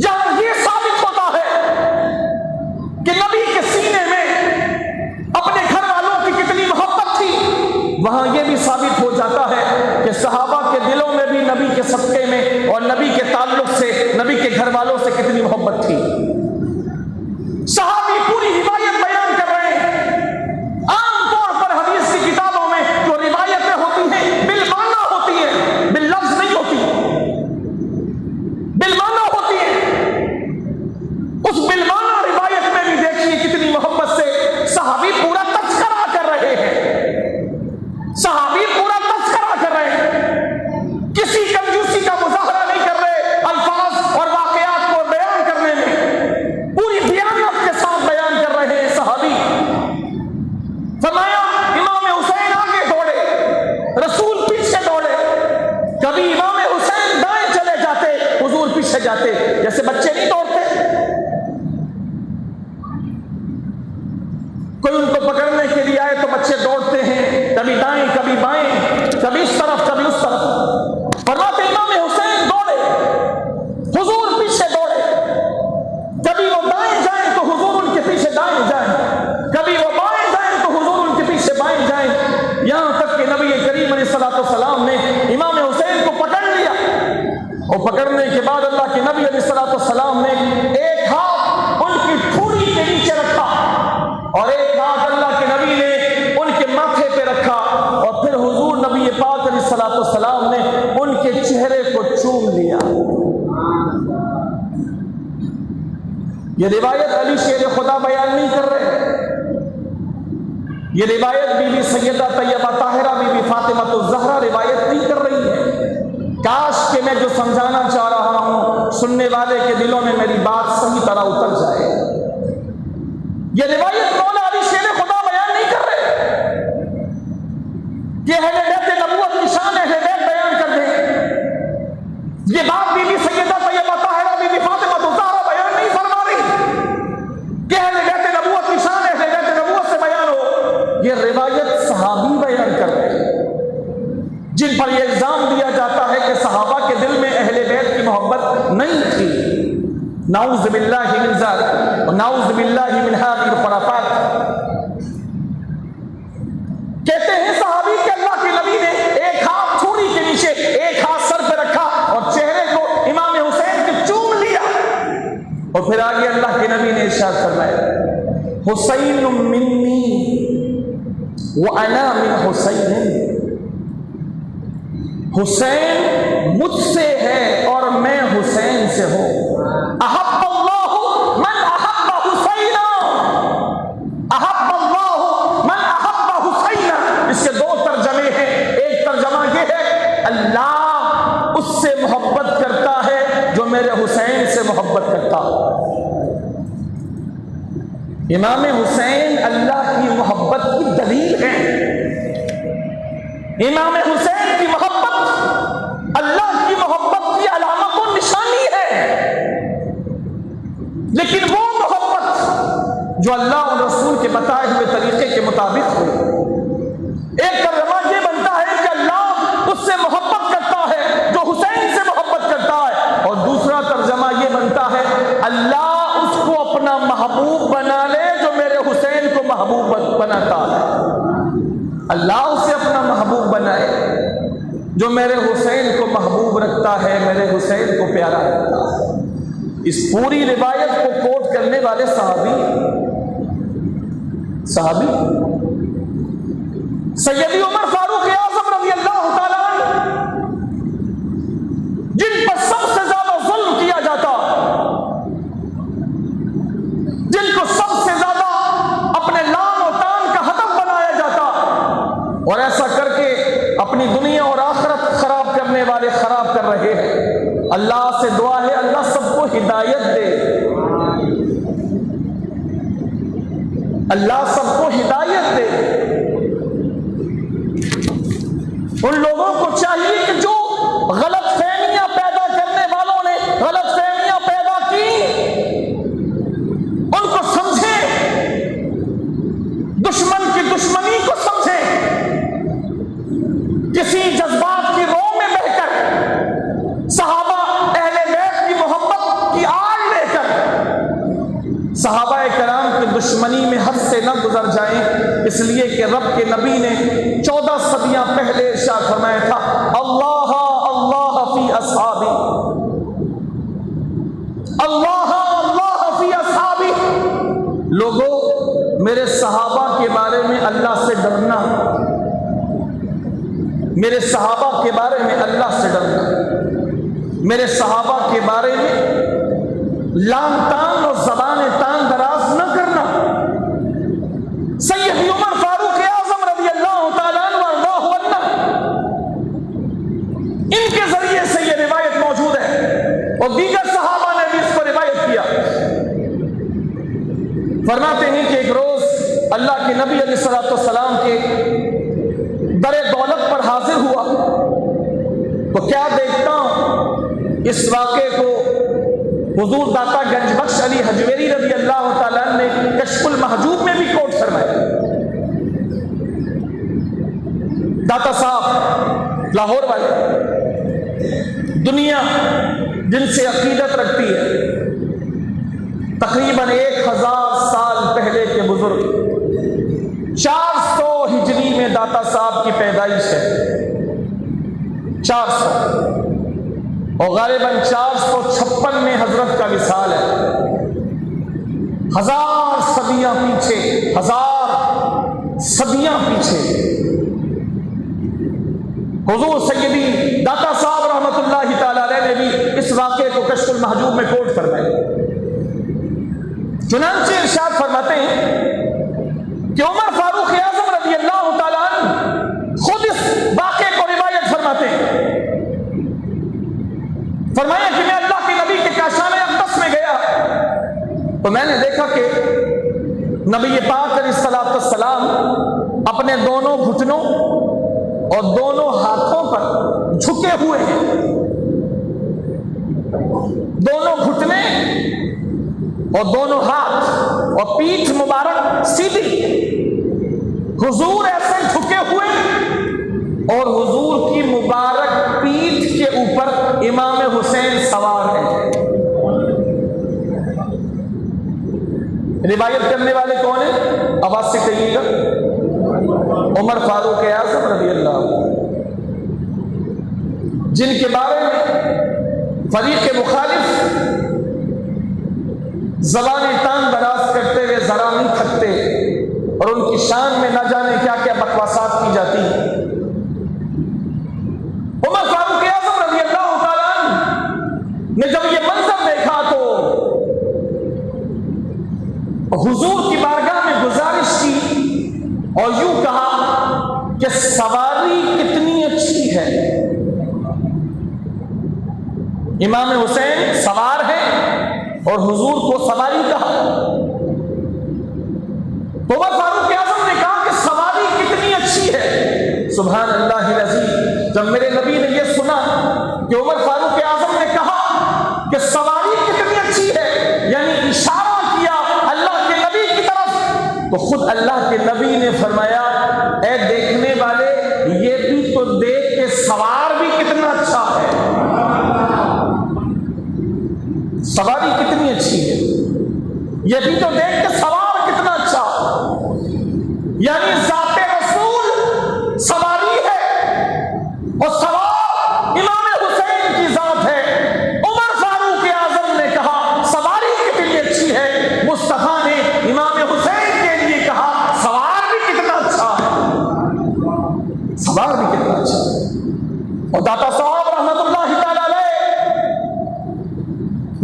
जहां यह साबित होता है कि नबी के सीने में अपने घर वालों की कितनी मोहब्बत थी, वहां यह भी साबित हो जाता है कि सहाबा के दिलों में भी नबी के सदके में और नबी के ताल्लुक से, नबी के घर वालों से कितनी मोहब्बत थी। सहाबी पूरी रिवायत बयान कर रहे हैं। आमतौर पर हदीस की किताबों में जो रिवायतें होती हैं बिलमाना होती हैं, बिल्लफ्ज नहीं होती, बिलमाना होती हैं। उस बिलमाना रिवायत में भी देखिए कितनी मोहब्बत से सहाबी पूरा तज़किरा कर रहे हैं। सहाबी पूरा तज़किरा कर रहे हैं, किसी कंजूसी का मुजाहरा नहीं कर रहे। अल्फाज और वाकयात को बयान करने में पूरी दियानत के साथ बयान कर रहे हैं सहाबी। फरमाया इमाम हुसैन आगे दौड़े, रसूल पीछे दौड़े। कभी इमाम हुसैन दाएं चले जाते, हुजूर पीछे जाते, जैसे बच्चे नहीं दौड़ते। कोई उनको पकड़ने के लिए आए तो बच्चे दौड़ते हैं, कभी दाएं कभी बाएं, कभी इस तरफ कभी उस तरफ। फरमाते इमाम हुसैन दौड़े, हुजूर पीछे दौड़े। कभी वो दाएं जाएं तो हुजूर उनके पीछे दाएं जाएं, कभी वो बाएं जाएं तो हुजूर उनके पीछे बाएं जाएं। यहां तक कि नबी करीम अलैहिस्सलाम ने इमाम हुसैन को पकड़ लिया और पकड़ने के बाद अल्लाह के नबी अलैहिस्सलाम ने एक हाथ उनकी ठूड़ी के नीचे रखा और एक हाथ अल्लाह के नबी ने उनके माथे पे रखा और फिर हुजूर नबी पाक अलैहिस्सलाम ने उनके चेहरे को चूम लिया। ये रिवायत अली शेर खुदा बयान नहीं कर रहे। ये रिवायत बीबी सैयदा तैयबा ताहिरा बीबी फातिमा तो ज़हरा रिवायत नहीं कर रही है। काश कि मैं जो समझाना चाह रहा हूं सुनने वाले के दिलों में मेरी बात सही तरह उतर जाए। ये रिवायत मौला अली शेर खुदा बयान नहीं कर रहे। ये अहले बैत नबुव्वत की शान अहले बैत बयान कर दें। ये बात बीबी सैयदा तैयबा ताहिरा बीबी फातिमा तो ज़हरा बयान नहीं फरमा रही कि अहले बैत नबुव्वत की शान अहले बैत नबुव्वत से बयान हो। ये रिवायत सहाबी बयान कर रहे हैं, जिन पर यह इल्जाम दिया जाता है कि सहाबा के दिल में अहले बैत की मोहब्बत नहीं थी। नाउज़ बिल्लाहि मिन ज़ालिक व नाउज़ बिल्लाहि मिन हाज़िल खुराफात। कहते हैं सहाबी के अल्लाह के नबी ने एक हाथ ठूड़ी के नीचे, एक हाथ सर पे रखा और चेहरे को इमाम हुसैन के चूम लिया और फिर आगे अल्लाह के नबी ने इरशाद फरमाया हुसैन मिन्नी व अना मिन हुसैन। हुसैन मुझसे है और मैं हुसैन से हूं। अहब्बल्लाहु मन अहब्ब हुसैना, अहब्बल्लाहु मन अहब्ब हुसैना। इसके दो तर्जमे हैं। एक तर्जमा यह है अल्लाह उससे मोहब्बत करता है जो मेरे हुसैन से मोहब्बत करता। इमाम हुसैन अल्लाह की मोहब्बत की दलील है। इमाम हुसैन की मोहब्बत अल्लाह की मोहब्बत की अलामत और निशानी है, लेकिन वो मोहब्बत जो अल्लाह और रसूल के बताए हुए तरीके के मुताबिक हो। एक तर्जुमा ये बनता है कि अल्लाह उससे मोहब्बत करता है जो हुसैन से मोहब्बत करता है, और दूसरा तर्जुमा ये बनता है अल्लाह उसको अपना महबूब बना ले जो मेरे हुसैन को महबूब बनाता है। अल्लाह उसे अपना महबूब बनाए जो मेरे हुसैन को महबूब रखता है, मेरे हुसैन को प्यारा रखता है। इस पूरी रिवायत को कोट करने वाले सहाबी सैयदी उमर फारूक आज़म रज़ी अल्लाह तआला अन्हु, जिन पर सबसे ज्यादा जुल्म किया जाता, जिनको सबसे ज्यादा अपने लान और तान का हदफ बनाया जाता, और ऐसा करके अपनी दुनिया और आखिरत खराब करने वाले खराब कर रहे हैं। अल्लाह से दुआ है अल्लाह सबको हिदायत दे, अल्लाह सबको हिदायत दे। उन लोगों को चाहिए कि जो गलत फहमियां पैदा करने वालों ने गलत फहमियां पैदा की, उनको समझे, दुश्मन की दुश्मनी को समझे, किसी जज्बात की रो में बहकर सहाबा अहले बैत की मोहब्बत की आड़ लेकर सहाबा कराम की दुश्मनी में हद से न गुजर जाएं, इसलिए कि रब के नबी ने 14 सदियां पहले इरशाद फरमाया था, अल्लाह अल्लाह फी असहाबी, अल्लाह अल्लाह फी असहाबी। लोगों, मेरे सहाबा के बारे में अल्लाह से डरना, मेरे सहाबा के बारे में अल्लाह से डरना, मेरे सहाबा के बारे में लान तान और ज़बान तान दराज न करना। सैयदी उमर फारूक आज़म रज़ी अल्लाह तआला अन्हु, इनके जरिए से ये रिवायत मौजूद है और दीगर सहाबा ने भी इसको रिवायत किया। फरमाते हैं कि एक रोज अल्लाह के नबी अलैहिस्सलाम के दरे दौलत पर हाजिर हुआ तो क्या देखता हूं, इस वाक़े को हुजूर दाता गंजबख्श अली हजवेरी रज़ी अल्लाह तआला ने कश्फुल महजूब में भी कोट फरमाया। दाता साहब लाहौर वाले, दुनिया जिनसे अकीदत रखती है, तकरीबन 1000 साल पहले के बुजुर्ग, 400 हिजरी में दाता साहब की पैदाइश है, 400, और गालिबन 456 में हजरत का विसाल है। 1000 सदियां पीछे, 1000 सदियां पीछे हुजूर सैयदी दाता साहब रहमतुल्लाहि तआला अलैह ने भी इस वाक़े को कश्फुल महजूब में कोट फरमाया। चुनांचे इरशाद फरमाते हैं कि उमर फारूक आज़म रज़ी अल्लाह तआला अन्हु खुद इस वाक़े को रिवायत फरमाते हैं। फरमाया कि मैं अल्लाह के नबी के काशाने अक़दस में गया तो मैंने देखा कि नबी पाक अलैहिस्सलाम अपने दोनों घुटनों और दोनों हाथों पर झुके हुए हैं, दोनों घुटने और दोनों हाथ और पीठ मुबारक सीधी, हुजूर ऐसे झुके हुए और हुजूर की मुबारक पीठ के ऊपर इमाम हुसैन सवार है। रिवायत करने वाले कौन है? आवाज से कहिएगा। उमर फारूक आज़म रज़ी अल्लाह, जिनके बारे में फरीक मुखालिफ ज़बान तान दराज करते हुए जरा नहीं थकते और उनकी शान में न जाने क्या क्या बकवासात की जाती है। उमर फारूक आज़म रज़ी अल्लाह तआला ने जब ये मंजर देखा तो हुजूर की बारगाह में गुजारिश की और यूं कहा कि सवारी कितनी अच्छी है। इमाम हुसैन सवार है और हुजूर को सवारी कहा। तो उमर फारूक आज़म ने कहा कि सवारी कितनी अच्छी है। सुभान अल्लाह जब मेरे नबी ने यह सुना कि उमर फारूक आजम ने कहा कि सवारी कितनी अच्छी है, यानी इशारा किया अल्लाह के नबी की तरफ, तो खुद अल्लाह के नबी ने फरमाया, ऐ देखने वाले, ये भी तो देख के सवार भी कितना अच्छा है, सवारी कितनी अच्छी है, ये भी तो देख के सवार कितना अच्छा, यानी ज़ाते रसूल सवारी है और सवार इमाम हुसैन की जात है। उमर फारूक आजम ने कहा सवारी कितनी अच्छी है, मुस्तफा ने इमाम हुसैन के लिए कहा सवार भी कितना अच्छा है, सवार भी कितना अच्छा है। और दाता साहब रहमतुल्लाहि तआला अलैह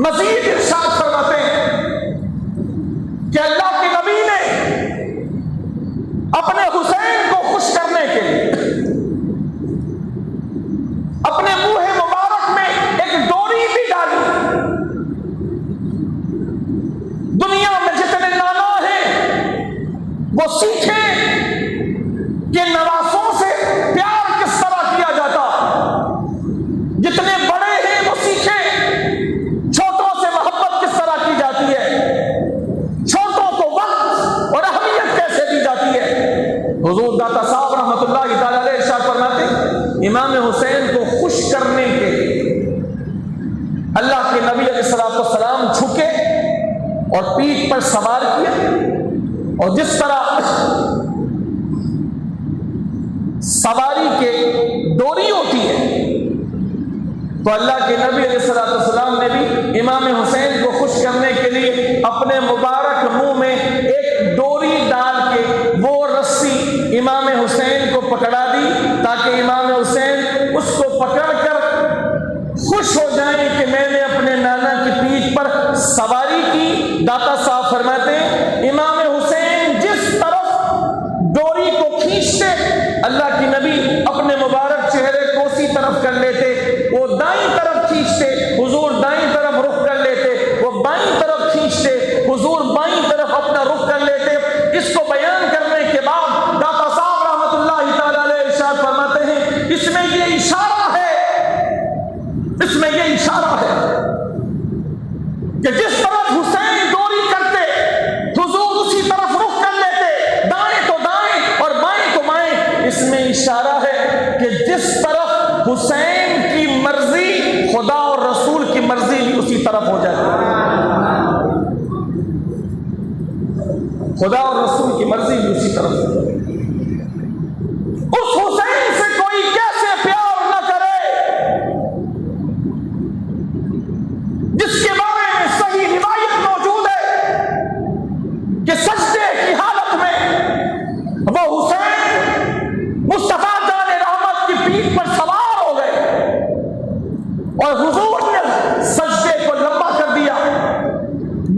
मजीद इरशाद फरमाते हैं कि अल्लाह के नबी ने अपने हुसैन को खुश करने के लिए अपने मुंह मुबारक में एक डोरी भी डाली। दुनिया में जितने नाना हैं वो सीखे कि नवासों से प्यार किस तरह किया जाता, जितने बड़े हैं वो सीखे छोटों से मोहब्बत किस तरह की जाती है, छोटों को वक्त और अहमियत कैसे दी जाती है। हुजूर दाता साहब रहमतुल्लाहि तआला अलैह इरशाद फरमाते, इमाम हुसैन को खुश करने के लिए अल्लाह के नबी अलैहिस्सलाम झुके और पीठ पर सवार किए, और जिस तरह सवारी के डोरी होती है, तो अल्लाह के नबी अलैहिस्सलाम ने भी इमाम हुसैन को खुश करने के लिए अपने मुबारक मुंह में एक डोरी डाल के वो रस्सी इमाम हुसैन को पकड़ा दी, ताकि इमाम हुसैन उसको पकड़कर खुश हो जाए कि मैंने अपने नाना की पीठ पर सवारी की। दाता साहब फरमाते हैं, इमाम हुसैन जिस तरफ डोरी को खींचते, अल्लाह की नबी अपने मुबारक चेहरे को उसी तरफ कर लेते, वो दाईं तरफ खींचते, हुजूर दाईं तरफ रुख कर लेते, वो बाईं तरफ खींचते, हुजूर बाईं तरफ अपना रुख कर लेते। इसको बयान करने के बाद दाता साहब रहमतुल्लाहि तआला अलैह इरशाद फरमाते हैं, इसमें ये इशारा है, इसमें ये इशारा है कि जिस तरफ हुसैन डोरी करते, हुजूर उसी तरफ रुख कर लेते, दाएं तो दाएं और बाएं तो बाएं। इसमें इशारा है कि जिस तरफ हुसैन की मर्जी, खुदा और रसूल की मर्जी भी उसी तरफ हो जाती है, खुदा और रसूल की मर्जी भी उसी तरफ हो जाती है। उस हुसैन से कोई कैसे प्यार न करे, जिसके बारे में सही रिवायत मौजूद है कि सजदे की हालत में वो हुसैन मुस्तफा जाने रहमत की पीठ पर सवार हो गए और हुजूर ने सजदे को लंबा कर दिया।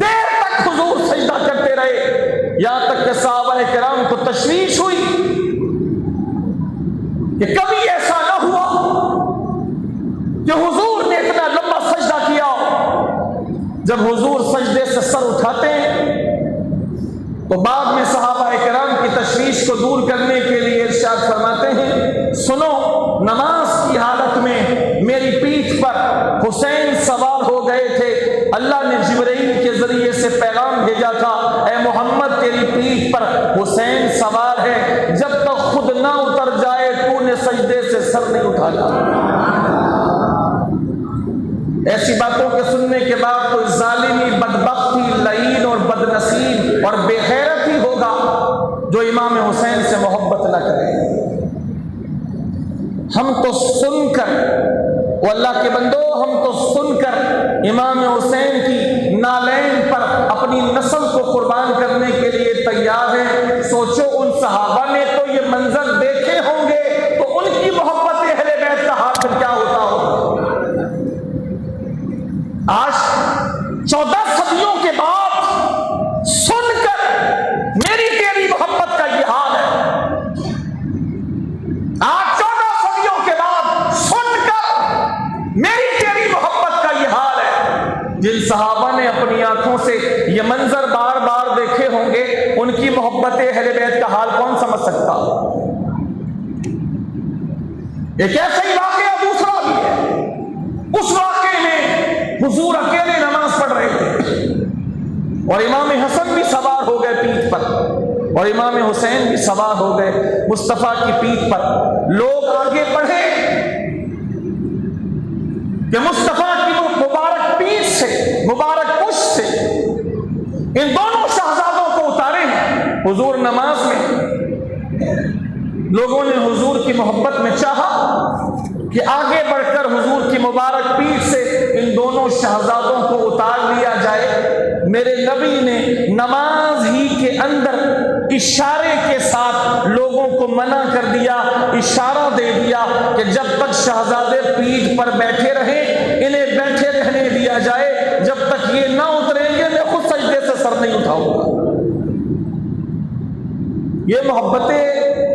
देर तक हुजूर सजदा करते रहे, यहां तक कि सहाबा किराम को तशवीश हुई कि कभी ऐसा ना हुआ कि हुजूर ने इतना लंबा सजदा किया हो। जब हुजूर सजदे से सर उठाते हैं तो बाद में सहाबा किराम की तशवीश को दूर करने के लिए इरशाद फरमाते हैं, सुनो, नमाज की हालत में मेरी पीठ पर हुसैन सवार हो गए थे, अल्लाह ने जिब्रील के जरिए से पैगाम भेजा था, ऐ मोहम्मद तेरी पीठ पर हुसैन सवार है, जब तक खुद ना उतर जाए तूने सजदे से सर नहीं उठाना। ऐसी बातों के सुनने के बाद कोई जालिमी, बदबख्ती, लईन और बदनसीब और बेगैरत ही होगा जो इमाम हुसैन से मोहब्बत न करे। हम तो सुनकर, वो अल्लाह के बंदो, हम तो सुनकर इमाम हुसैन की नालैन पर अपनी नस्ल को कुर्बान करने के लिए तैयार हैं। सोचो उन सहाबा ने तो ये मंजर देखे होंगे, तो उनकी मोहब्बत अहले बैत का हाल फिर क्या होता होगा। आज 14 सदियों के बाद सुनकर मेरी तेरी मोहब्बत का ये हाल है। आज 14 सदियों के बाद सुनकर मेरी तेरी मोहब्बत का ये हाल है। जिन सहाबा ने अपनी आंखों से ये मंजर बार बार देखे होंगे, उनकी मोहब्बत अहले बैत का हाल कौन समझ सकता। एक ऐसा ही वाकया दूसरा भी है। उस वाकये में हुजूर अकेले नमाज पढ़ रहे थे और इमाम हसन भी सवार हो गए पीठ पर और इमाम हुसैन भी सवार हो गए मुस्तफा की पीठ पर। लोग आगे बढ़े कि मुस्तफा की मुबारक पीठ से, मुबारक पुष्ट से इन दोनों शहजादों को उतारे हैं हुजूर नमाज में। लोगों ने हुजूर की मोहब्बत में चाहा कि आगे बढ़कर हुजूर की मुबारक पीठ से इन दोनों शहजादों को उतार लिया जाए। मेरे नबी ने नमाज ही के अंदर इशारे के साथ लोगों को मना कर दिया, इशारा दे दिया कि जब तक शहजादे पीठ पर बैठे रहे, इन्हें बैठे रहने दिया जाए, जब तक ये ना उतरेंगे मैं खुद सजदे से सर नहीं उठाऊंगा। ये मोहब्बतें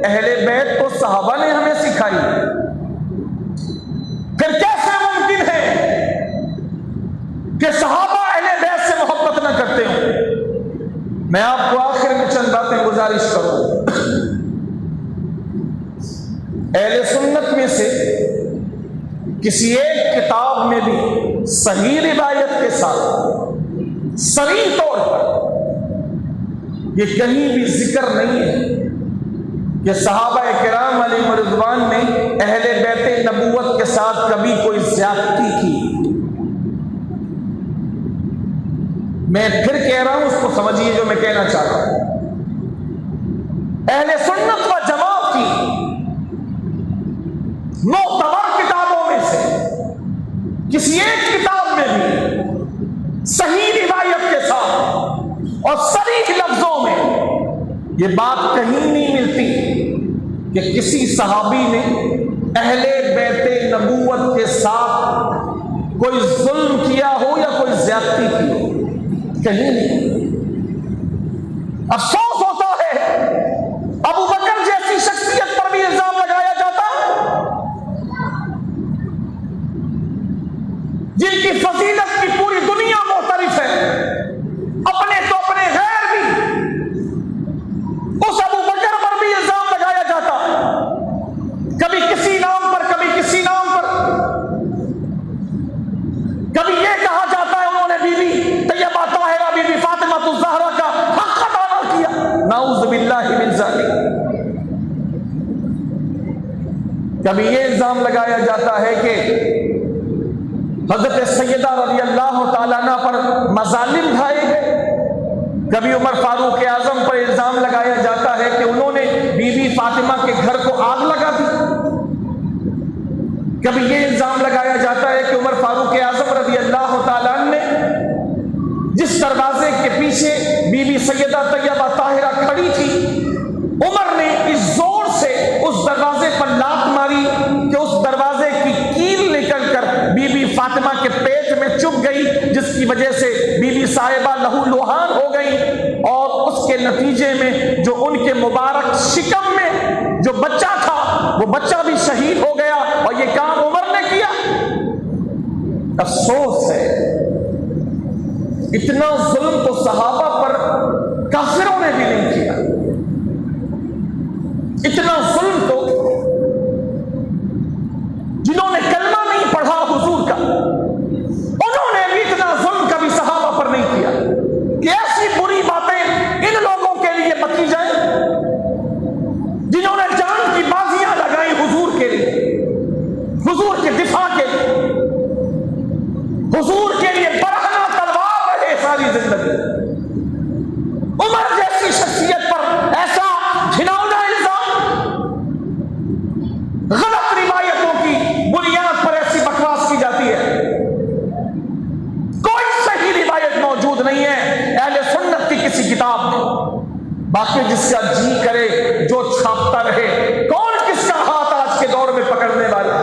अहले बैत तो सहाबा ने हमें सिखाई, फिर कैसे मुमकिन है कि सहाबा अहले बैत से मोहब्बत ना करते हो। मैं आपको आखिर में चंद बातें गुजारिश करूं। अहले सुन्नत में से किसी एक किताब में भी सही रिवायत के साथ सरीह तौर पर ये कहीं भी जिक्र नहीं है कि सहाबा किराम अलैहिम रिज़वान ने अहले बैत नबूवत के साथ कभी कोई ज्यादती की। मैं फिर कह रहा हूं, उसको समझिए जो मैं कहना चाह रहा हूं। अहले सुन्नत व जमात की मोतबर किताबों में से किसी एक किताब में भी सही रिवायत के साथ और सरीह लफ्जों में यह बात कहीं नहीं मिलती कि किसी सहाबी ने अहले बैत नबूवत के साथ कोई जुल्म किया हो या कोई ज्यादती की हो, कहीं नहीं। अफसोस होता है अबू बकर जैसी शख्सियत पर भी इल्जाम लगाया जाता जिनकी फजीलत की पूरी दुनिया मुतरिफ है, अपने तो अपने गैर भी, उस अबू बकर पर भी इल्जाम लगाया जाता, कभी किसी नाम पर, कभी किसी नाम पर। कभी यह कहा जाता है उन्होंने बीबी तैयबा ताहिरा बीबी फातिमा ज़हरा का हक अदा न किया, नाऊज़ बिल्लाहि मिन ज़ालिक। कभी यह इल्जाम लगाया जाता है कि हजरत सैयदा रज़ी अल्लाह तआला अन्हा पर मज़ालिम ढाए गए। कभी उमर फारूक आजम पर इल्जाम लगाया जाता है कि उन्होंने बीबी फातिमा के घर को आग लगा दी। कभी यह इल्जाम लगाया जाता है कि उमर फारूक आजम रज़ी अल्लाह तआला अन्हु ने जिस दरवाजे के पीछे बीबी सैयदा तैयबा ताहिरा खड़ी थी, उमर ने इस जोर से उस दरवाजे पर लात मारी कि उस दरवाजे की कील निकलकर बीबी फातिमा के पेट में चुभ गई, जिसकी वजह से बीबी साहिबा लहू लुहान हो गई और उसके नतीजे में जो उनके मुबारक शिकम में जो बच्चा था वो बच्चा भी शहीद हो गया। और ये काम उमर ने किया। अफसोस है इतना जुल्म तो सहाबा पर काफिरों ने भी नहीं किया। इतना जुल्म तो जिन्होंने कलमा नहीं पढ़ा हुजूर का, उन्होंने भी इतना जुल्म कभी सहाबा पर नहीं किया कि ऐसी बुरी बातें इन लोगों के लिए बकी जाए जिन्होंने जान की बाजियां लगाई हुजूर के लिए, हुजूर के दिफा के लिए, हुजूर के लिए बरहना तलवार रहे सारी जिंदगी। उमर जैसी शख्सियत पर ऐसा घिनौना इल्जाम, गलत रिवायतों की बुनियाद पर ऐसी बकवास की जाती है। कोई सही रिवायत मौजूद नहीं है अहले सुन्नत की किसी किताब में। बाकी जिसका जी करे जो छापता रहे, कौन किसका हाथ आज के दौर में पकड़ने वाला?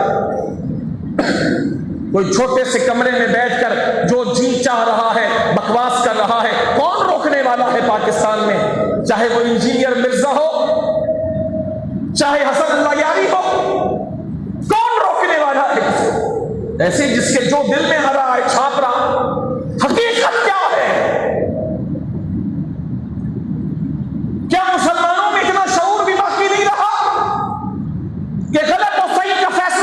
कोई छोटे से कमरे में बैठकर जो जी चाह रहा है बकवास कर रहा है, कौन रोकने वाला है पाकिस्तान में? चाहे वो इंजीनियर मिर्जा हो, चाहे हसन अल्लाह यारी हो, कौन रोकने वाला है किसको? ऐसे जिसके जो दिल में आ रहा है छाप रहा। हकीकत क्या है? मुसलमानों में इतना शऊर भी बाकी नहीं रहा कि गलत और सही का फैसला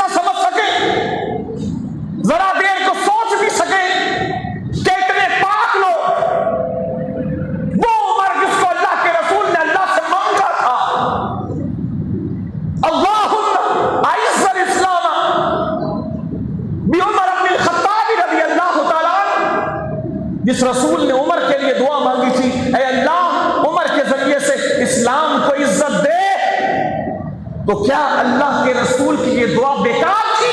तो क्या अल्लाह के रसूल की ये दुआ बेकार थी?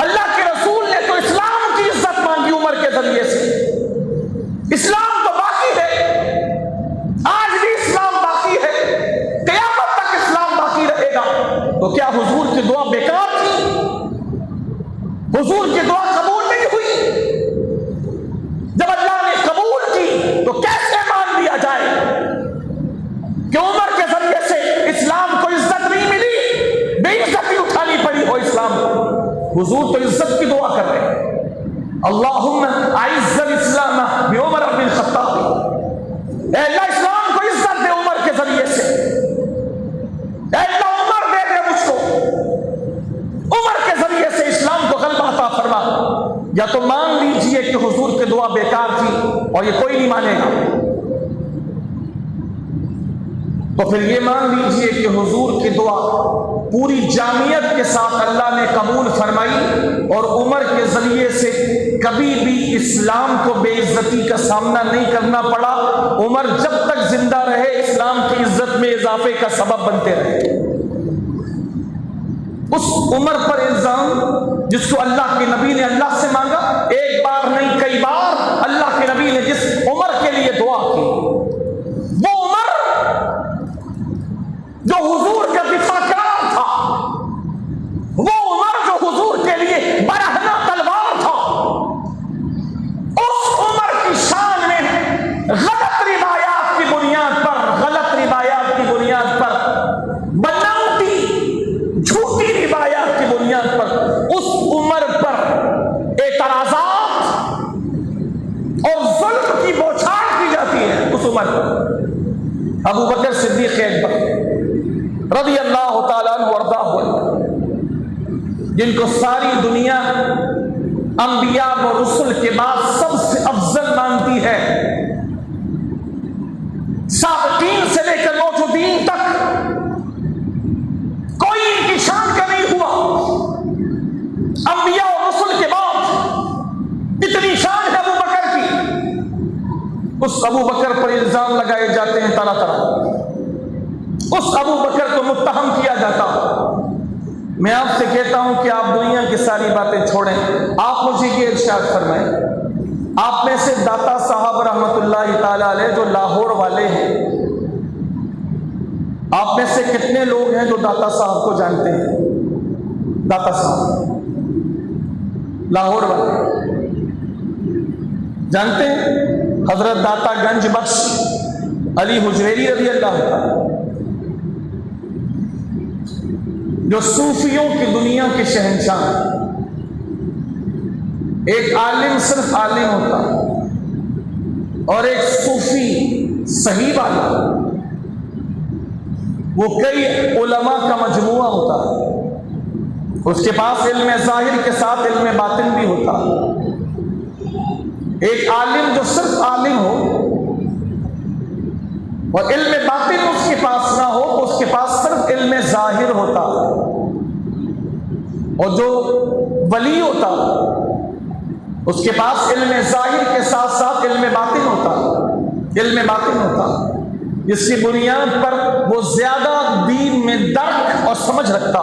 अल्लाह के रसूल ने तो इस्लाम की इज्जत मांगी उमर के जरिए से। इस्लाम तो बाकी है, आज भी इस्लाम बाकी है, क़यामत तक इस्लाम बाकी रहेगा। तो क्या हुजूर की दुआ बेकार थी? हुजूर की दुआ कबूल नहीं हुई? जब अल्लाह ने कबूल की तो कैसे मान लिया जाए कि उमर के जरिए से इस्लाम को इज्जत नहीं मिली, बेइज्जती उठानी पड़ी हो इस्लाम को? हुजूर तो इज्जत की दुआ कर रहे हैं, अल्लाहुम्मा अइज़्ज़ल इस्लाम बि उमर बिन खत्ताब। ऐ अल्लाह इस्लाम को इज्जत दे उमर के जरिए से, ऐ अल्लाह उमर दे दे मुझको, उमर के जरिए से इस्लाम को गलबा अता फरमा। या तो मान लीजिए कि हुजूर की दुआ बेकार थी और ये कोई नहीं मानेगा, तो फिर ये मान लीजिए कि हुजूर की दुआ पूरी जामियत के साथ अल्लाह ने कबूल फरमाई और उमर के जरिए से कभी भी इस्लाम को बेइज्जती का सामना नहीं करना पड़ा। उमर जब तक जिंदा रहे इस्लाम की इज्जत में इजाफे का सबब बनते रहे। उस उमर पर इल्जाम जिसको अल्लाह के नबी ने अल्लाह से मांगा, एक बार नहीं कई बार अल्लाह के नबी ने जिस उमर के लिए दुआ की, वो उमर जो हुजूर का दिफाकार था, वो उमर जो हुजूर के लिए बरहना तलवार था, उस उमर की शान में गलत रिवायात की बुनियाद पर बनावटी झूठी रिवायात की बुनियाद पर उस उमर पर एतराजात और जुल्म की बौछार की जाती है। उस उमर पर अबू बकर सिद्दीक़ अकबर रज़ी अल्लाह तआला अन्हु वरज़ाहु, जिनको सारी दुनिया अंबिया व रुसुल के बाद सबसे अफजल मानती है, साबिकीन से लेकर मौजूदीन तक कोई इनकी शान का नहीं हुआ। अंबिया और रुसुल के बाद इतनी शान है अबू बकर की। उस अबू बकर पर इल्जाम लगाए जाते हैं तरह तरह, उस अबू बकर को मुत्तहम किया जाता। मैं आपसे कहता हूं कि आप दुनिया की सारी बातें छोड़ें, आप मुझे ये इरशाद फरमाएं, आप में से दाता साहब रहमतुल्लाह ताला अलैह जो लाहौर वाले हैं, आप में से कितने लोग हैं जो दाता साहब को जानते हैं? दाता साहब लाहौर वाले जानते हैं? हजरत दाता गंज बख्श अली हुजवेरी रज़ी अल्लाह ताला, जो सूफियों की दुनिया के शहंशाह। एक आलिम सिर्फ आलिम होता और एक सूफी सही वाला वो कई उलमा का मजमुआ होता। उसके पास इल्म ज़ाहिर के साथ इल्म बातिन भी होता। एक आलिम जो सिर्फ आलिम हो और इल्म बातिन उसके पास ना हो, उसके पास सिर्फ इल्म ज़ाहिर होता। और जो वली होता उसके पास इल्म ज़ाहिर के साथ साथ इल्म बातिन होता, जिसकी बुनियाद पर वो ज्यादा दीन में दर्क और समझ रखता।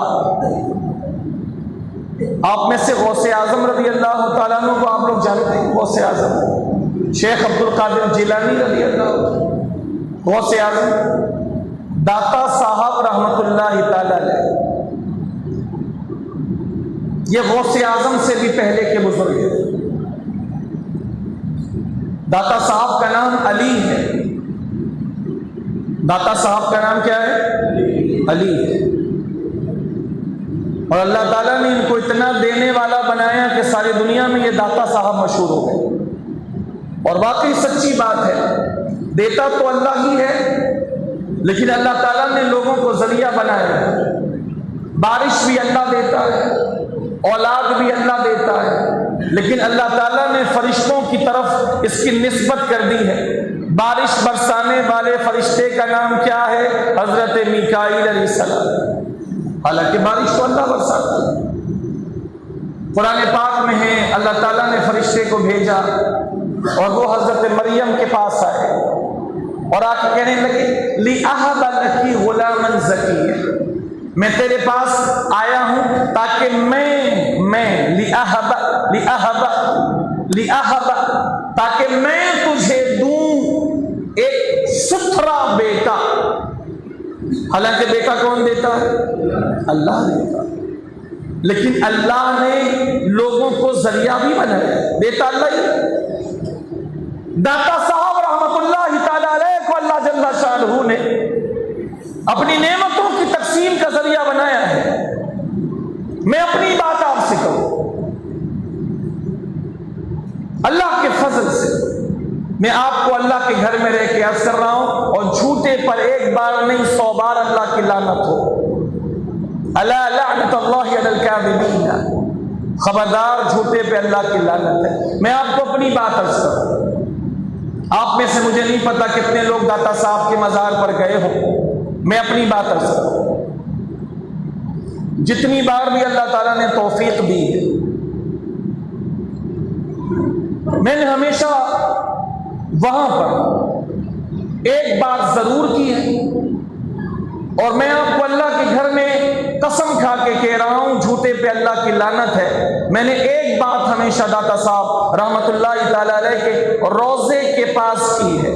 आप में से गौसे आजम रज़ी अल्लाह तआला अन्हु को आप लोग जानते हैं? गौसे आजम शेख अब्दुल कादिर जिलानी रज़ी अल्लाह, गौसे आजम दाता साहब रहमतुल्लाह ताला अलैह, ये गौसे आजम से भी पहले के बुजुर्ग हैं। दाता साहब का नाम अली है। दाता साहब का नाम क्या है? अली है। और अल्लाह ताला ने इनको इतना देने वाला बनाया कि सारी दुनिया में ये दाता साहब मशहूर हो गए। और वाकई सच्ची बात है, देता तो अल्लाह ही है, लेकिन अल्लाह ताला ने लोगों को जरिया बनाया है। बारिश भी अल्लाह देता है, औलाद भी अल्लाह देता है, लेकिन अल्लाह ताला ने फरिश्तों की तरफ इसकी निस्बत कर दी है। बारिश बरसाने वाले फरिश्ते का नाम क्या है? हजरत मीकाईल अलैहिस्सलाम। हालांकि बारिश तो अल्लाह बरसाता है। कुरान पाक में है अल्लाह ताला ने फरिश्ते को भेजा और वो हजरत मरियम के पास आए और आके कहने लगे लिअहब लकी गुलामन ज़किया, मैं तेरे पास आया हूं ताकि मैं लिअहब ताकि मैं तुझे दूं एक सुथरा बेटा। हालांकि बेटा कौन देता है? अल्लाह देता, लेकिन अल्लाह ने लोगों को जरिया भी बनाया, देता अल्लाह ही। दाता साहब रहमतुल्लाहि ताला अलैह को अल्लाह जल्ला शानहू ने अपनी नेमतों की तकसीम का जरिया बनाया है। मैं अपनी बात आपसे कहूं, अल्लाह के फजल से मैं आपको अल्लाह के घर में रह के अर्ज कर रहा हूं, और झूठे पर एक बार नहीं 100 बार अल्लाह की लानत हो। अला लअनतुल्लाहि अलल काज़िबीन, खबरदार झूठे पे अल्लाह की लानत है। मैं आपको अपनी बात अर्ज करूं, आप में से मुझे नहीं पता कितने लोग दाता साहब के मजार पर गए हो। मैं अपनी बात अर्ज करूं, जितनी बार भी अल्लाह ताला ने तौफीक दी है, मैंने हमेशा वहां पर एक बात जरूर की है, और मैं आपको अल्लाह के घर में कसम खा के कह रहा हूं, झूठे पे अल्लाह की लानत है। मैंने एक बात हमेशा दाता साहब रहमतुल्लाहि ताला अलैह के रोजे के पास की है।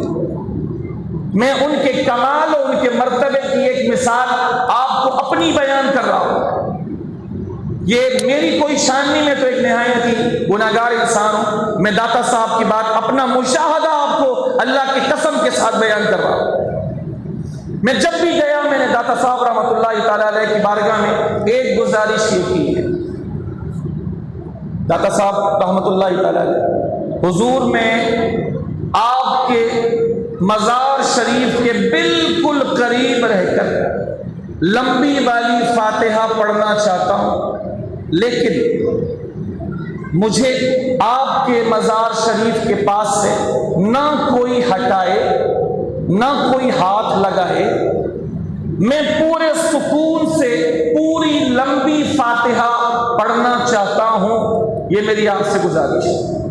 मैं उनके कमाल और उनके मर्तबे की एक मिसाल आपको अपनी बयान कर रहा हूं। ये मेरी कोई शान नहीं, मैं तो एक निहायत ही गुनाहगार इंसान हूं। मैं दाता साहब की बात, अपना मुशाहदा आपको अल्लाह की कसम के साथ बयान कर रहा हूं। मैं जब भी गया, मैंने दाता साहब रहमतुल्लाहि ताला अलैह की बारगाह में एक गुजारिश ये की है। दाता साहब रहमतुल्लाहि ताला अलैह हुजूर में आपके मजार शरीफ के बिल्कुल करीब रहकर लंबी वाली फातिहा पढ़ना चाहता हूं, लेकिन मुझे आपके मजार शरीफ के पास से ना कोई हटाए ना कोई हाथ लगाए। मैं पूरे सुकून से पूरी लंबी फातिहा पढ़ना चाहता हूं, ये मेरी आपसे गुजारिश है।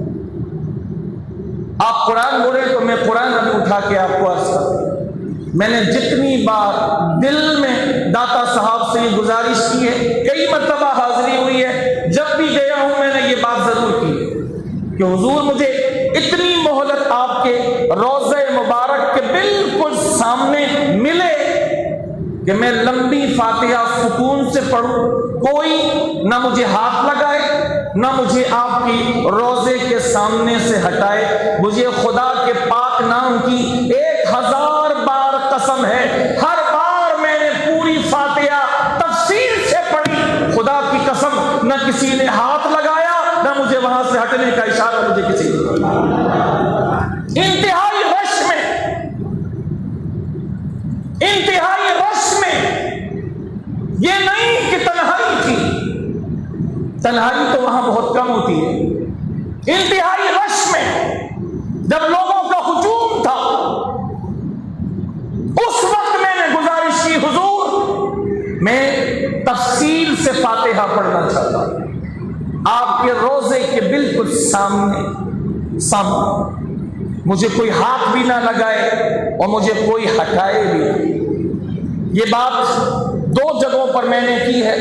आप कुरान बोले तो मैं कुरान अभी उठा के आपको अर्ज करता हूं। मैंने जितनी बार दिल में दाता साहब से ये गुजारिश की है, कई मर्तबा हाजिरी हुई है, जब भी गया हूं मैंने ये बात जरूर की है कि हुजूर मुझे इतनी मोहलत आपके रोज़े मुबारक के बिल्कुल सामने मिले कि मैं लंबी फातिहा सुकून से पढ़ूं, कोई ना मुझे हाथ लगाए ना मुझे आपकी रोजे के सामने से हटाए। मुझे खुदा के पाक नाम की 1000 बार कसम है, हर बार मैंने पूरी फातिहा तफसील से पढ़ी, खुदा की कसम न किसी ने हाथ लगाया ना मुझे वहां से हटने का इशारा मुझे किसी ने। इंतहाई रश में, इंतहाई रश में, ये नहीं कि तन्हाई थी, तन्हाई तो वहां बहुत कम होती है। इंतहाई रश में जब लोगों का हुजूम था, उस वक्त मैंने गुजारिश की, हुजूर मैं तफसील से फातिहा पढ़ना चाहता हूं, आपके रोजे के बिल्कुल सामने सामने, मुझे कोई हाथ भी ना लगाए और मुझे कोई हटाए भी। ये बात 2 जगहों पर मैंने की है,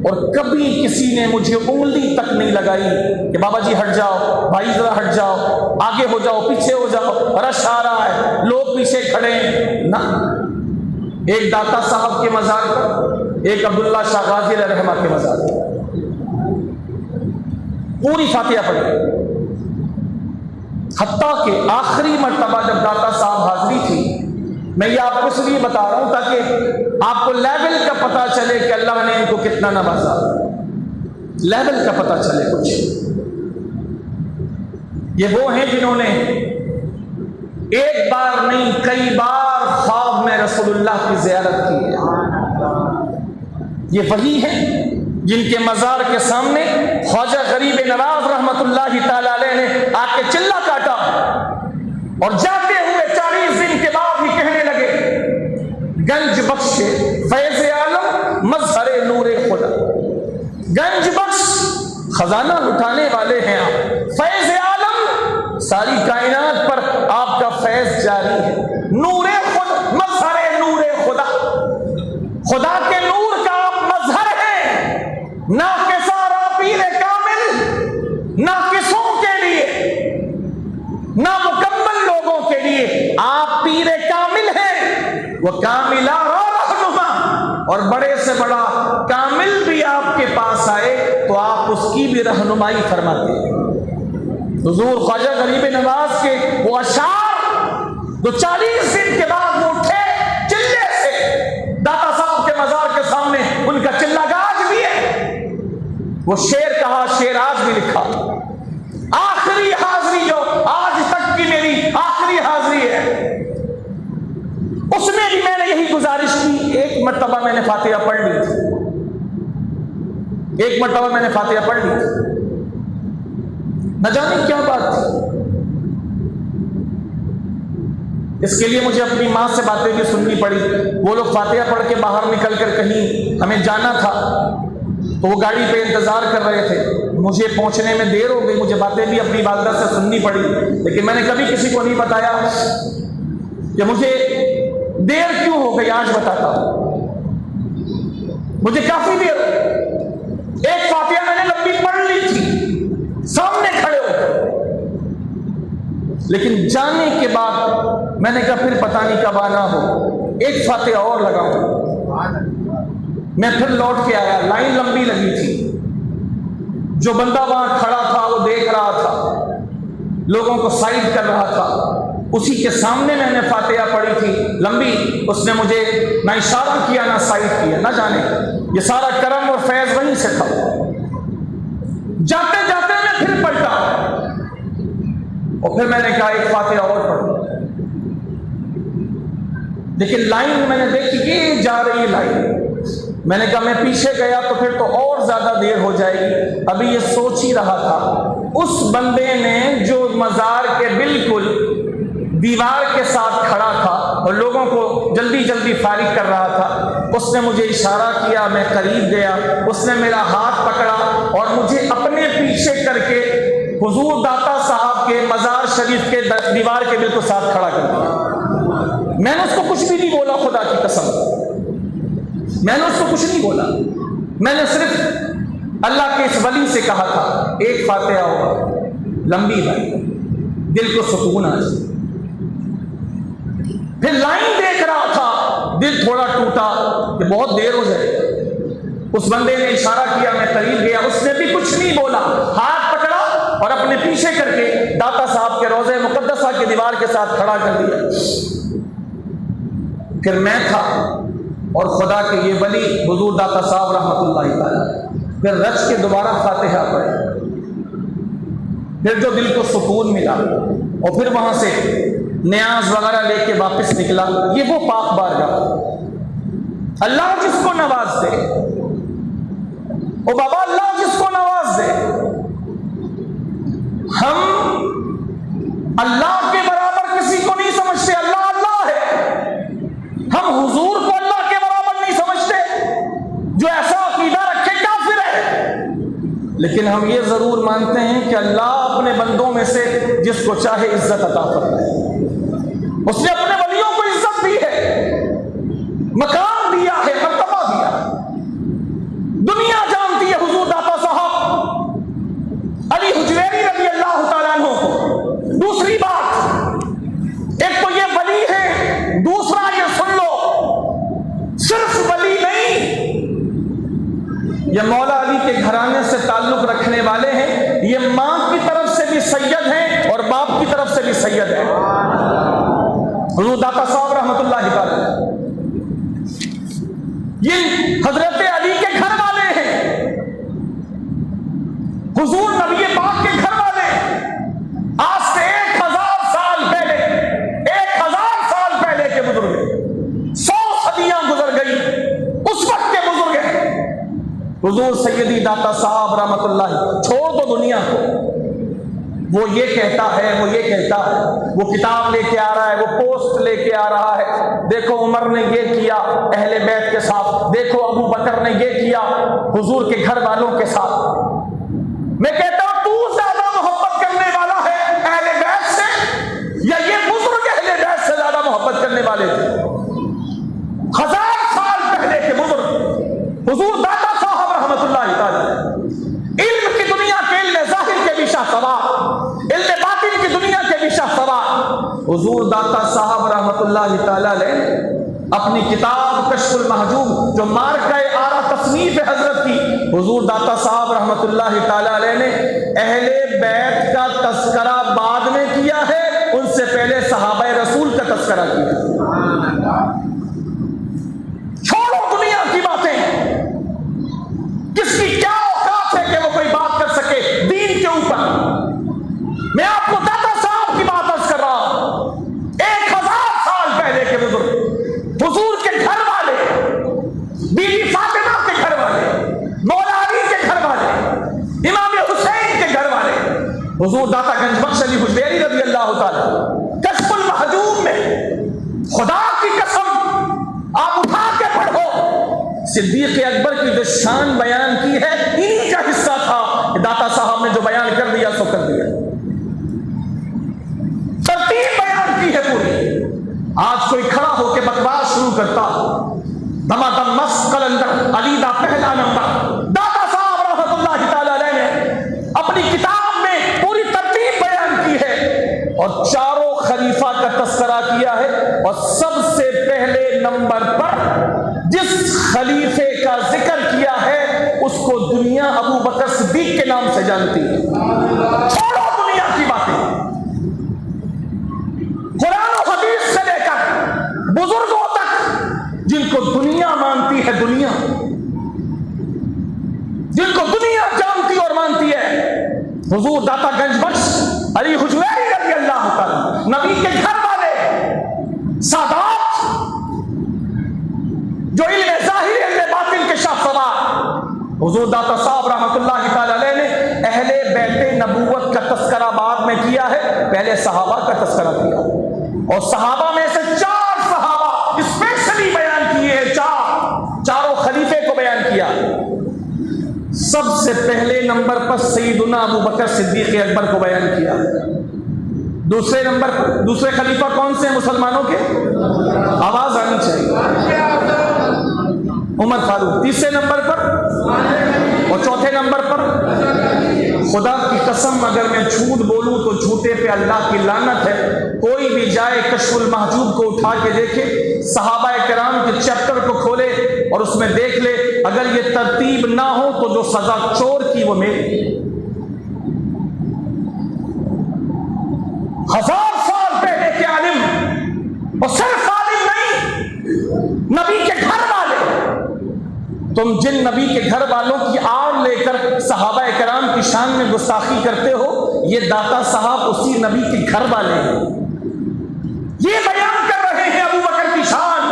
और कभी किसी ने मुझे उंगली तक नहीं लगाई कि बाबा जी हट जाओ, भाई जरा हट जाओ, आगे हो जाओ, पीछे हो जाओ, रश आ रहा है, लोग पीछे खड़े हैं ना। एक दाता साहब के मजार पर, एक अब्दुल्ला शाह गाजी रहमा के मजार पर पूरी फातिहा पढ़ी। हत्ता के आखिरी मर्तबा जब दाता साहब हाजिरी थी, मैं ये आपको इसलिए बता रहा हूं ताकि आपको लेवल का पता चले कि अल्लाह ने इनको कितना नवाजा, लेवल का पता चले कुछ। ये वो हैं जिन्होंने एक बार नहीं कई बार ख्वाब में रसूलुल्लाह की ज़ियारत की है। ये वही है जिनके मजार के सामने ख्वाजा गरीब नवाज रहमतुल्लाहि ताला अलैह ने आके चिल्ला काटा, और जाते हुए 40 दिन के बाद ही कहने लगे, गंज बख्श फैज़ आलम मज़हरे नूरे खुदा। गंज बख्श खजाना लुटाने वाले हैं आप, फैज़ आलम सारी कायनात पर आपका फैज़ जारी है। नूरे खुद, मजहर नूरे खुदा, खुदा के नूर का आप मजहर है। ना किसारा पीरे कामिल, ना किसों के लिए, ना मुकम्मल लोगों के लिए आप पीरे कामिल हैं। वो कामिला रहनुमा, और बड़े से बड़ा कामिल भी आपके पास आए तो आप उसकी भी रहनुमाई फरमाते हैं। हुजूर ख्वाजा गरीब नवाज के वो अशार जो 40 दिन के बाद वो उठे चिल्ले से, दाता साहब के मजार के सामने उनका चिल्ला गाज भी है। वो शेर कहा, शेर आज भी लिखा, आखिरी हाजिरी जो आज तक की मेरी आखिरी हाजिरी है, उसमें भी मैंने यही गुजारिश की। एक मर्तबा मैंने फातिहा पढ़ ली थी, एक मर्तबा मैंने फातिहा पढ़ ली थी, न जाने क्या बात थी। इसके लिए मुझे अपनी माँ से बातें भी सुननी पड़ी। वो लोग फातिहा पढ़ के बाहर निकल कर कहीं हमें जाना था, तो वो गाड़ी पे इंतजार कर रहे थे। मुझे पहुंचने में देर हो गई, मुझे बातें भी अपनी वालिदा से सुननी पड़ी। लेकिन मैंने कभी किसी को नहीं बताया कि मुझे देर क्यों हो गई। आज बताता हूं, मुझे काफी देर, एक फातिहा मैंने लंबी पढ़ ली थी सामने खड़े होकर, लेकिन जाने के बाद मैंने कहा फिर पता नहीं कब आना हो, एक फातिहा और लगाऊं। मैं फिर लौट के आया, लाइन लंबी लगी थी। जो बंदा वहां खड़ा था वो देख रहा था, लोगों को साइड कर रहा था, उसी के सामने मैंने फातिहा पढ़ी थी लंबी। उसने मुझे ना इशारा किया ना साइड किया, ना जाने ये सारा करम और फैज वहीं से था। जाते जाते मैं फिर पलटा और फिर मैंने कहा एक फातिहा और पढ़ो। लेकिन लाइन मैंने देखी कि जा रही लाइन, मैंने कहा मैं पीछे गया तो फिर तो और ज्यादा देर हो जाएगी। अभी ये सोच ही रहा था, उस बंदे ने जो मजार के बिल्कुल दीवार के साथ खड़ा था और लोगों को जल्दी जल्दी फारिग कर रहा था, उसने मुझे इशारा किया, मैं करीब गया, उसने मेरा हाथ पकड़ा और मुझे अपने पीछे करके हुजूर दाता साहब के मजार शरीफ के दीवार के बिल्कुल साथ खड़ा कर दिया। मैंने उसको कुछ भी नहीं बोला, खुदा की कसम, मैंने उसको कुछ नहीं बोला। मैंने सिर्फ अल्लाह के इस वली से कहा था एक फातिहा होगा लंबी लाइन, दिल को सुकून आ जाए। फिर लाइन देख रहा था, दिल थोड़ा टूटा कि बहुत देर हो जाए। उस बंदे ने इशारा किया, मैं करीब गया, उसने भी कुछ नहीं बोला, हाथ पकड़ा और अपने पीछे करके दाता साहब के रोज़े मुकद्दसा की दीवार के साथ खड़ा कर दिया। फिर मैं था और खुदा के ये वली हुजूर दाता साहब रहमतुल्लाह अलैह, फिर रच के दोबारा फातिहा पढ़े। फिर जो दिल को सुकून मिला और फिर वहां से न्याज वगैरह लेके वापस निकला। ये वो पाक बारगाह, अल्लाह जिसको नवाज दे, ओ बाबा अल्लाह जिसको नवाज दे। हम अल्लाह के बराबर किसी को नहीं समझते, अल्लाह अल्लाह है। हम हुजूर को अल्लाह के बराबर नहीं समझते, जो ऐसा अकीदा रखे काफिर है। लेकिन हम ये जरूर मानते हैं कि अल्लाह अपने बंदों में से जिसको चाहे इज्जत अता फरमाए। उसने अपने वलियों को इज्जत दी है, मकाम दिया है, मर्तबा दिया। दुनिया जानती है हुजूर दाता साहब अली हुजवेरी रज़ी अल्लाह तआला अन्हु को। दूसरी बात, एक तो ये वली है, दूसरा ये सुन लो, सिर्फ वली नहीं, ये मौला अली के घराने से ताल्लुक रखने वाले हैं। ये मां की तरफ से भी सैयद हैं और बाप की तरफ से भी सैयद हैं। हुजूर दाता साहब रहमतुल्लाह अलैह ये हजरत अली के घर वाले हैं, हुजूर नबी पाक के घर वाले। आज से 1000 साल पहले, 1000 साल पहले के बुजुर्ग, 100 सदियां गुजर गई, उस वक्त के बुजुर्ग हैं हुजूर सैयदी दाता साहब रहमतुल्लाह। छोड़ दो दुनिया को, वो ये कहता है, वो ये कहता है, वो किताब लेके आ रहा है, वो पोस्ट लेके आ रहा है, देखो उमर ने ये किया अहले बैत के साथ, देखो अबू बकर ने ये किया हुजूर के घर वालों के साथ। मैं कहता हूं तू ज्यादा मोहब्बत करने वाला है अहले बैत से, या ये बुजुर्ग अहले बैत से ज्यादा मोहब्बत करने वाले थे। 1000 साल पहले के बुजुर्ग हुजूर दाता साहब रहमतुल्लाह ताला इल्म की दुनिया के इल्म ज़ाहिर के भी शाहसवार, इल्म बातिन की दुनिया के भी शाहसवार हुजूर दाता साहब रहमतुल्लाह ताला ने अपनी किताब कश्फुल महजूब जो मार्का-ए आरा तस्नीफ हजरत की, हुजूर दाता साहब रहमतुल्लाह ताला ने अहले बैत का तस्करा बाद में किया है, उनसे पहले सहाबा रसूल का तस्करा किया। छोड़ो दुनिया की बातें, किसकी क्या औकात है कि वो कोई बात कर सके दीन के ऊपर। मैं आपको दाता साहब की बात अर्ज कर रहा हूं। 1000 साल पहले के बुजुर्ग, हुजूर के घर वाले, बीवी फातिमा के घर वाले, मौला अली के घर वाले, इमाम हुसैन के घर वाले, हुजूर दाता गंजबख्श अली हुजैरी रज़ी अल्लाह ताला कश्फुल महजूब में खुदा की कसम आप उठा के पढ़ो, सिद्दीक़ अकबर की जो शान बयान की है इन्हीं का हिस्सा था। दाता साहब ने जो बयान कर दिया सो कर दिया, तरतीब बयान की है पूरी। आज कोई खड़ा होकर बकवास शुरू करता, दमादम मस्त कलंदर अली दा पहला नंबर। दाता साहब रहमतुल्लाह ताला ने अपनी किताब में पूरी तरतीब बयान की है और चारों खलीफा का तस्करा किया है, और सबसे पहले नंबर पर जिस खलीफे का जिक्र किया है उसको दुनिया अबू बकर सिद्दीक के नाम से जानती है। छोड़ो दुनिया की बातें, कुरान और हदीस से लेकर बुजुर्गों तक जिनको दुनिया मानती है, दुनिया जिनको दुनिया जानती और मानती है, हुजूर दाता गंजबख्श अली हुजैरी रज़ी अल्लाह ताला नबी के घर वाले सादात जो इल्म ज़ाहिर इल्म बातिन के शाहसवार, हुजूर दाता साहब रहमतुल्लाह ताला ने अहले बैते नबूवत का तस्करा बाद में किया है, पहले सहाबा का तस्करा किया, और सहाबा में से 4 सहाबा स्पेशली बयान किए हैं, चारों खलीफे को बयान किया। सबसे पहले नंबर पर सैयदुना अबू बकर सिद्दीक़ अकबर को बयान किया। दूसरे नंबर पर दूसरे खलीफा कौन से हैं मुसलमानों के? आवाज आनी चाहिए। उमर फारूक। तीसरे नंबर पर और चौथे नंबर पर खुदा की कसम अगर मैं झूठ बोलूं तो झूठे पे अल्लाह की लानत है। कोई भी जाए कश्फुल महजूब को उठा के देखे, सहाबाए किराम के चैप्टर को खोले और उसमें देख ले, अगर ये तरतीब ना हो तो जो सजा चोर की वो मेरी। 1000 साल पहले के आलिम, और सिर्फ आलिम नहीं, नबी के घर वाले। तुम जिन नबी के घर वालों की आड़ लेकर सहाबाए किराम की शान में गुस्ताखी करते हो, ये दाता साहब उसी नबी के घर वाले हैं। ये बयान कर रहे हैं अबू बकर की शान,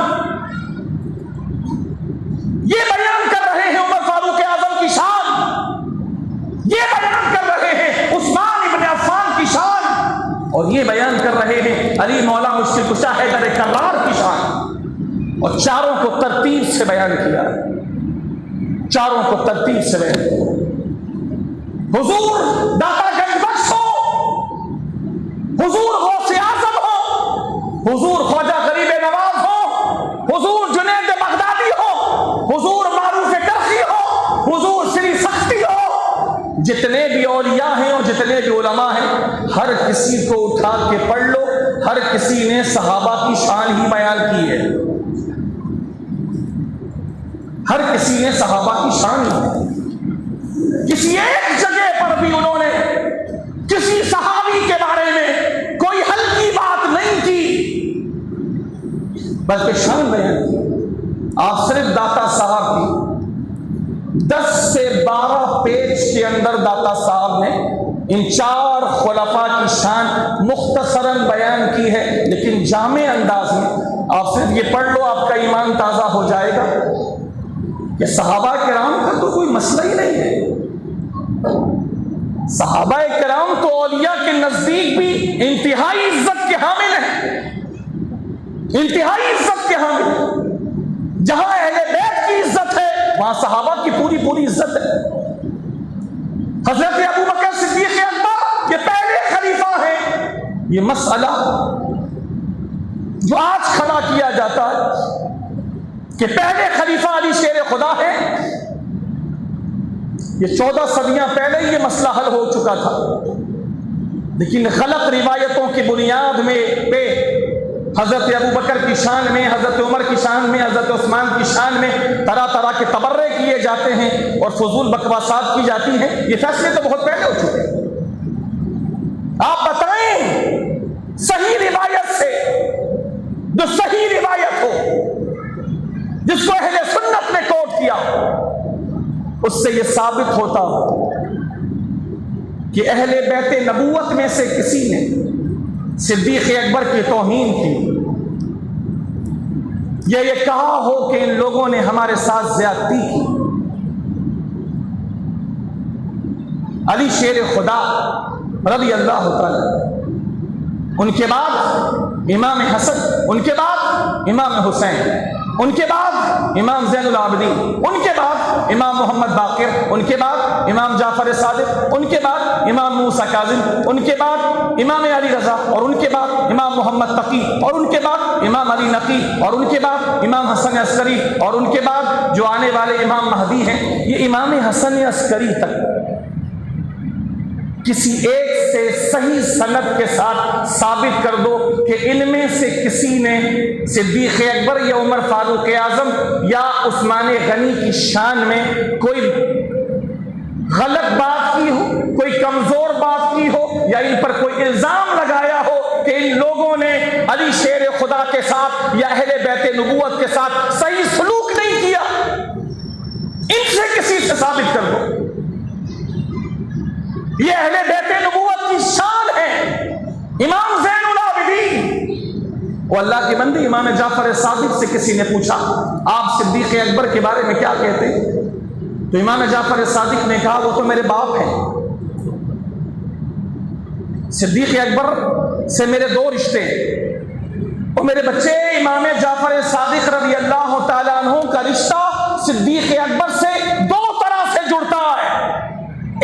ये बयान कर रहे हैं उमर फारूक आजम की शान, ये बयान कर रहे हैं उस्मान इब्न अफ़्फ़ान की शान, और ये बयान कर रहे हैं अली मौला मुश्किल कुशा हैदर कर्रार की शान। और चारों को तरतीब से बयान किया, चारों को तरतीब से बयान किया। हुजूर दाता गंजबख्श हो, हुजूर गौसे आज़म हो, हुजूर ख्वाजा गरीब नवाज हो, हुजूर जुनैद बगदादी हो, हुजूर मारूफ करखी हो, हुजूर श्री सख्ती हो, जितने भी औलिया हैं और जितने भी उलमा हैं, हर किसी को उठा के पढ़ लो, हर किसी ने सहाबा की शान ही बयान की है। हर किसी ने सहाबा की शान ही, किसी एक जगह पर भी उन्होंने किसी सहाबी के बारे में कोई हल्की बात नहीं की, बल्कि शान बयान की। आप सिर्फ दाता साहब की 10 से 12 पेज के अंदर दाता साहब ने इन 4 खुलफा की शान मुख्तसरन बयान की है, लेकिन जामे अंदाज में। आप सिर्फ ये पढ़ लो, आपका ईमान ताज़ा हो जाएगा कि सहाबा किराम का तो कोई मसला ही नहीं है। सहाबा किराम तो औलिया के नजदीक भी इंतहाई इज्जत के हामिल हैं, इंतहाई इज्जत के हामिल। जहां अहले बैत की इज्जत है वहां सहाबा की पूरी पूरी इज्जत है। हजरत अबू बकर सिद्दीक़ अकबर ये पहले खलीफा हैं। ये मसला जो आज खड़ा किया जाता है कि पहले खलीफा अली शेर खुदा है, ये 14 सदियां पहले ही ये मसला हल हो चुका था, लेकिन गलत रिवायतों की बुनियाद में पे हजरत अबू बकर की शान में, हजरत उमर की शान में, हजरत उस्मान की शान में तरह तरह के तबर्रे किए जाते हैं और फजूल बकवासात की जाती हैं। ये फैसले तो बहुत पहले हो चुके हैं। आप बताएं सही रिवायत से, जो सही रिवायत हो, जिसको अहले सुन्नत ने कोट किया, उससे यह साबित होता कि अहले बैते नबूवत में से किसी ने सिद्दीक़ अकबर की तौहीन की, ये कहा हो कि इन लोगों ने हमारे साथ ज्यादती की। अली शेर खुदा रज़ी अल्लाह तआला, उनके बाद इमाम हसन, उनके बाद इमाम हुसैन, उनके बाद इमाम ज़ैनुल आबिदीन, उनके बाद इमाम मोहम्मद बाकिर, उनके बाद इमाम जाफर सादिक, उनके बाद इमाम मूसा काज़िम, उनके बाद इमाम अली रज़ा, और उनके बाद इमाम मोहम्मद तकी, और उनके बाद इमाम अली नकी, और उनके बाद इमाम हसन अस्करी, और उनके बाद जो आने वाले इमाम महदी हैं, ये इमाम हसन अस्करी तक किसी एक से सही सनद के साथ साबित कर दो कि इनमें से किसी ने सिद्दीक़ अकबर या उमर फारूक आज़म या उस्मान गनी की शान में कोई गलत बात की हो, कोई कमजोर बात की हो, या इन पर कोई इल्जाम लगाया हो कि इन लोगों ने अली शेर खुदा के साथ या अहले बैते नबूवत के साथ सही सलूक नहीं किया। इनसे किसी से साबित कर दो। ये अहले बैते नबूवत की शान है। इमाम ज़ैनुल आबिदीन, वो अल्लाह के बंदे इमाम जाफर सादिक से किसी ने पूछा, आप सिद्दीक़ अकबर के बारे में क्या कहते हैं? तो इमाम जाफर सादिक ने कहा, वो तो मेरे बाप हैं। सिद्दीक़ अकबर से मेरे 2 रिश्ते, और मेरे बच्चे इमाम जाफर सादिक रज़ी अल्लाह तआला अन्हु का रिश्ता सिद्दीक़ अकबर से 2 तरह से जुड़ता है।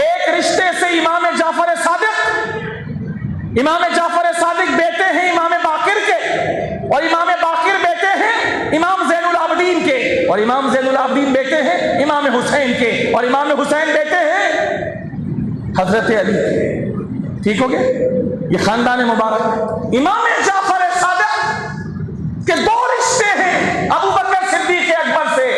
एक रिश्ते से इमाम जाफर सादिक बेटे हैं इमाम बाकिर के, और इमाम बाकिर बेटे हैं इमाम ज़ैनुल आबिदीन के, और इमाम ज़ैनुल आबिदीन बेटे हैं इमाम हुसैन के, और इमाम हुसैन बेटे हैं हजरत अली के। ठीक हो गया? ये खानदान मुबारक। इमाम जाफर सादिक के 2 रिश्ते हैं अबू बकर सिद्दीक़ अकबर से।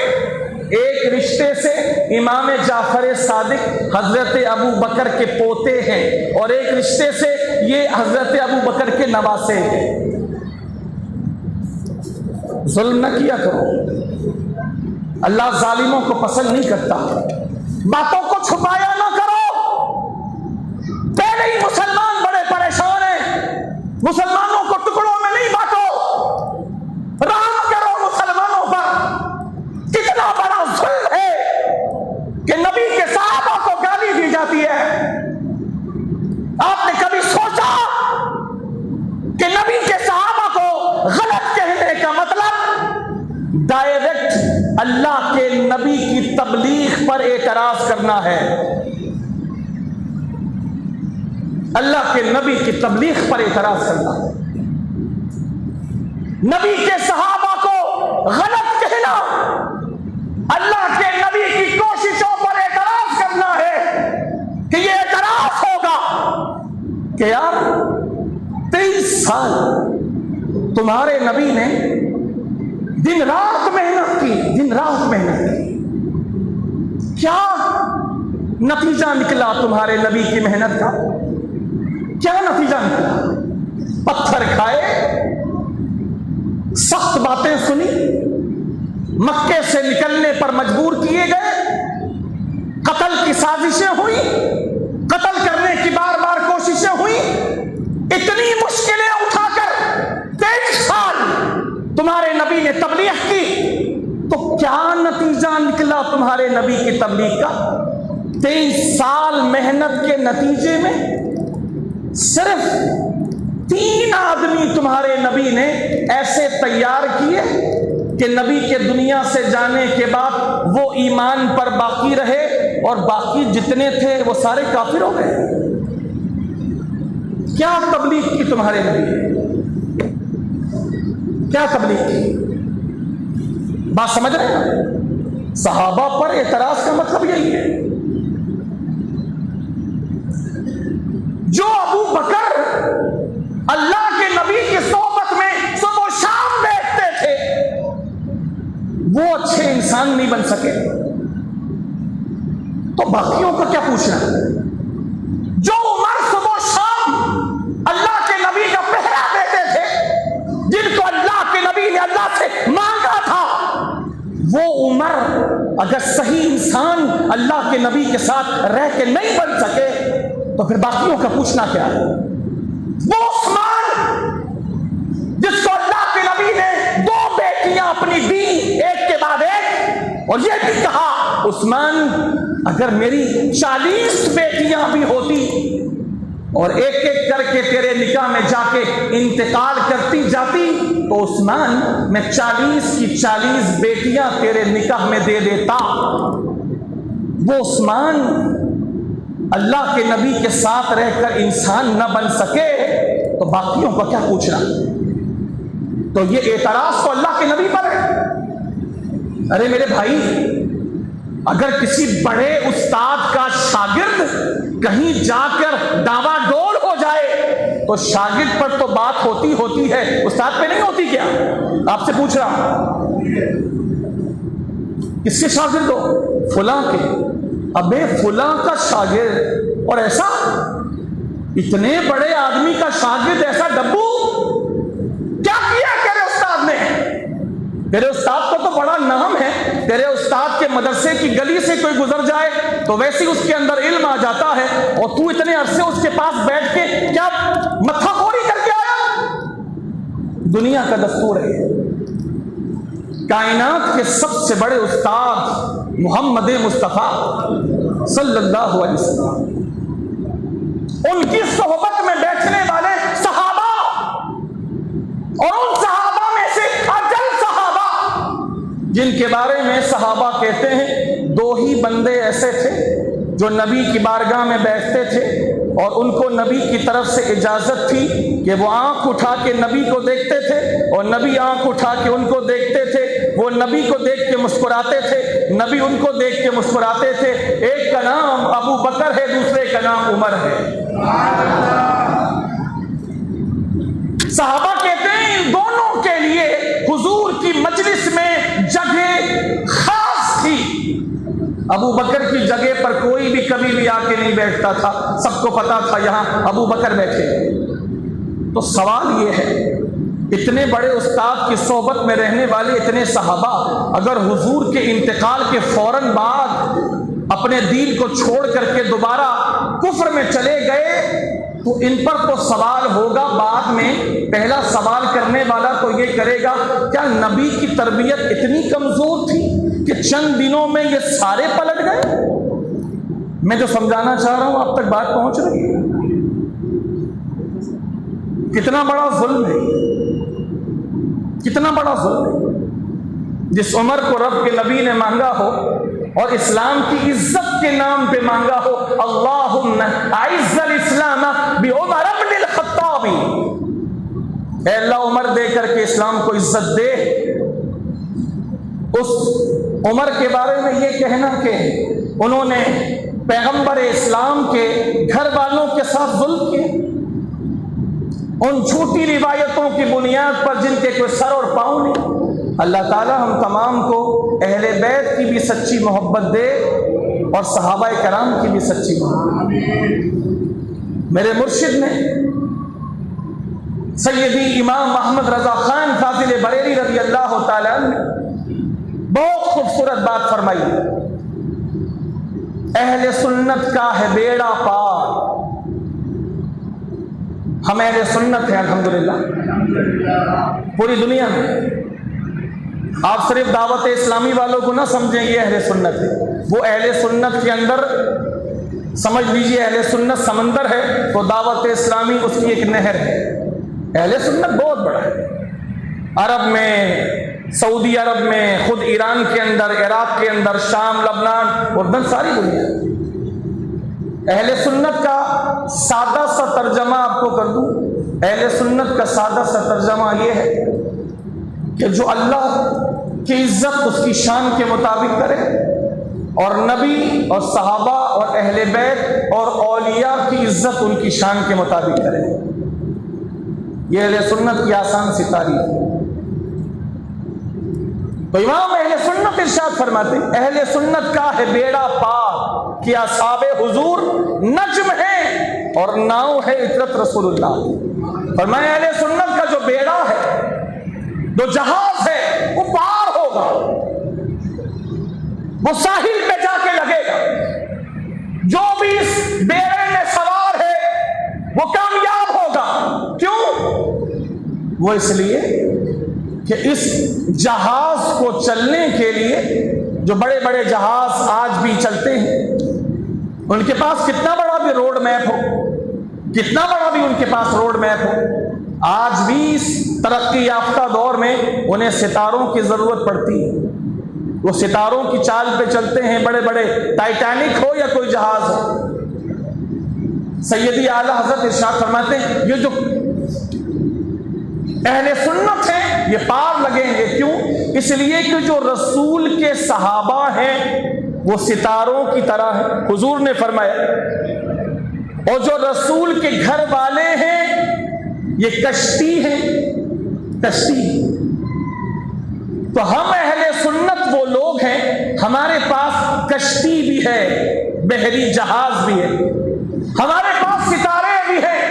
एक रिश्ते से इमाम जाफर सादिक हजरत अबू बकर के पोते हैं, और एक रिश्ते से ये हजरत अबू बकर के नवासे हैं। जुल्म न किया करो, अल्लाह जालिमों को पसंद नहीं करता। बातों को छुपाया ना करो। पहले ही मुसलमान बड़े परेशान हैं, मुसलमानों को टुकड़ों में नहीं बांटो, रहम करो मुसलमानों पर। कितना बड़ा जुल्म है कि नबी के सहाबा को गाली दी जाती है। आपने कभी सोचा कि नबी के सहाबा को गलत कहने का मतलब डायरेक्ट अल्लाह के नबी की तबलीग पर एतराज करना है? अल्लाह के नबी की तबलीग पर एतराज करना है। नबी के सहाबा को गलत कहना अल्लाह के नबी की कोशिशों पर एतराज करना है। कि ये एतराज होगा कि यार 23 साल तुम्हारे नबी ने दिन रात मेहनत की, दिन रात मेहनत की, क्या नतीजा निकला तुम्हारे नबी की मेहनत का? क्या नतीजा निकला? पत्थर खाए, सख्त बातें सुनी, मक्के से निकलने पर मजबूर किए गए, कत्ल की साजिशें हुई, कत्ल करने की बार बार कोशिशें हुई, इतनी मुश्किलें उठाकर 23 साल तुम्हारे नबी ने तबलीग की, तो क्या नतीजा निकला तुम्हारे नबी की तबलीग का? 23 साल मेहनत के नतीजे में सिर्फ 3 आदमी तुम्हारे नबी ने ऐसे तैयार किए कि नबी के दुनिया से जाने के बाद वो ईमान पर बाकी रहे, और बाकी जितने थे वो सारे काफिर हो गए। क्या तबलीग की तुम्हारे नबी? क्या तबलीग की? बात समझ रहे हैं? सहाबा पर एतराज का मतलब यही है। जो अबू बकर अल्लाह के नबी की सोहबत में सुबह शाम बैठते थे, वो अच्छे इंसान नहीं बन सके, तो बाकियों का क्या पूछना? जो उमर सुबह शाम अल्लाह के नबी का पहरा देते थे, जिनको अल्लाह के नबी ने अल्लाह से मांगा था, वो उमर अगर सही इंसान अल्लाह के नबी के साथ रह के नहीं बन सके, तो फिर बाकियों का पूछना क्या है? वो उस्मान जिसको अल्लाह के नबी ने 2 बेटियां अपनी दी, एक के बाद एक, और ये भी कहा उस्मान अगर मेरी 40 बेटियां भी होती और एक एक करके तेरे निकाह में जाके इंतकाल करती जाती, तो उस्मान मैं 40 की 40 बेटियां तेरे निकाह में दे देता। वो उस्मान अल्लाह के नबी के साथ रहकर इंसान न बन सके, तो बाकियों का क्या पूछना? तो ये एतराज तो अल्लाह के नबी पर है। अरे मेरे भाई, अगर किसी बड़े उस्ताद का शागिर्द कहीं जाकर डावाडोल हो जाए, तो शागिर्द पर तो बात होती है, उस्ताद पे नहीं होती क्या? आपसे पूछ रहा हूं, किसके शागिर्द हो? फुला के। अबे फुला का शागिर्द, और ऐसा इतने बड़े आदमी का शागिर्द, ऐसा डब्बू क्या किया तेरे उस्ताद ने? तेरे उस्ताद को तो बड़ा नाम है, तेरे उस्ताद के मदरसे की गली से कोई गुजर जाए तो वैसे ही उसके अंदर इल्म आ जाता है, और तू इतने अरसे उसके पास बैठ के क्या मत्थाखोरी करके आया? दुनिया का दस्तूर है। कायनात के सबसे बड़े उस्ताद मोहम्मद मुस्तफा सल्लल्लाहु अलैहि वसल्लम, उनकी सोहबत में बैठने वाले सहाबा, और उन सहाबा में से अजल सहाबा, जिनके बारे में सहाबा कहते हैं 2 ही बंदे ऐसे थे जो नबी की बारगाह में बैठते थे, और उनको नबी की तरफ से इजाजत थी कि वो आंख उठा के नबी को देखते थे, और नबी आंख उठा के उनको देखते थे। वो नबी को देख के मुस्कुराते थे, नबी उनको देख के मुस्कुराते थे। एक का नाम अबू बकर है, दूसरे का नाम उमर है। सहाबा कहते हैं इन दोनों के लिए हुजूर की मजलिस में जगह खास थी। अबू बकर की जगह पर कोई भी कभी भी आके नहीं बैठता था, सबको पता था यहां अबू बकर बैठे। तो सवाल ये है, इतने बड़े उस्ताद की सोहबत में रहने वाले इतने सहाबा अगर हुजूर के इंतकाल के फौरन बाद अपने दीन को छोड़ करके दोबारा कुफ्र में चले गए, तो इन पर तो सवाल होगा बाद में। पहला सवाल करने वाला तो ये करेगा, क्या नबी की तरबियत इतनी कमजोर थी कि चंद दिनों में ये सारे पलट गए? मैं जो समझाना चाह रहा हूं आप तक बात पहुंच रही है? कितना बड़ा जुल्म है, कितना बड़ा जुल्म है। जिस उमर को रब के नबी ने मांगा हो और इस्लाम की इज्जत के नाम पे मांगा हो, अल्लाहुम्मा अइज़्ज़ल इस्लाम बि उमर इब्न खत्ताब, ऐ अल्लाह उमर दे करके इस्लाम को इज्जत दे। उस उमर के बारे में ये कहना कि उन्होंने पैगंबर इस्लाम के घर वालों के साथ जुल्म किया, उन झूठी रिवायतों की बुनियाद पर जिनके कोई सर और पांव नहीं। अल्लाह ताला हम तमाम को अहले बैत की भी सच्ची मोहब्बत दे और सहाबाए कराम की भी सच्ची मोहब्बत। मेरे मुर्शिद ने सैयदी इमाम मोहम्मद रजा खान फाजिल बरेली रज़ी अल्लाह ताला ने बहुत खूबसूरत बात फरमाई, अहले सुन्नत का है बेड़ा पार। हम अहले सुन्नत हैं अल्हम्दुलिल्लाह पूरी दुनिया में। आप सिर्फ दावत इस्लामी वालों को ना समझें ये अहले सुन्नत है, वो अहले सुन्नत के अंदर समझ लीजिए अहले सुन्नत समंदर है तो दावत इस्लामी उसकी एक नहर है। अहले सुन्नत बहुत बड़ा है, अरब में, सऊदी अरब में, खुद ईरान के अंदर, इराक के अंदर, शाम, लबनान, उर्दन, सारी दुनिया। अहले सुन्नत का सादा सा तर्जमा आपको कर दूं, अहले सुन्नत का सादा सा तर्जमा ये है कि जो अल्लाह की इज्जत उसकी शान के मुताबिक करे और नबी और सहाबा और अहले बैत और औलिया की इज्जत उनकी शान के मुताबिक करे। यह अहले सुन्नत की आसान सी तारीफ है। तो इमाम अहले सुन्नत इरशाद फरमाते हैं, अहले सुन्नत का है बेड़ा पार कि असहाबे हुजूर नज्म है और नाव है इतरत रसूलुल्लाह। फरमाया अहले सुन्नत का जो बेड़ा है, जो जहाज है, वो पार होगा, वो साहिल पे जाके लगेगा। जो भी इस बेड़े में सवार है वो कामयाब होगा। क्यों? वो इसलिए कि इस जहाज को चलने के लिए जो बड़े बड़े जहाज आज भी चलते हैं, उनके पास कितना बड़ा भी रोड मैप हो, कितना बड़ा भी उनके पास रोड मैप हो, आज भी इस तरक्की याफ्ता दौर में उन्हें सितारों की जरूरत पड़ती है। वो सितारों की चाल पे चलते हैं, बड़े बड़े टाइटैनिक हो या कोई जहाज हो। सैयदी आला हजरत इरशाद फरमाते हैं, ये जो अहले सुन्नत है ये पार लगेंगे। क्यों? इसलिए कि जो रसूल के सहाबा हैं वो सितारों की तरह है, हुजूर ने फरमाया, और जो रसूल के घर वाले हैं ये कश्ती है, कश्ती। तो हम अहले सुन्नत वो लोग हैं, हमारे पास कश्ती भी है, बहरी जहाज भी है, हमारे पास सितारे भी हैं।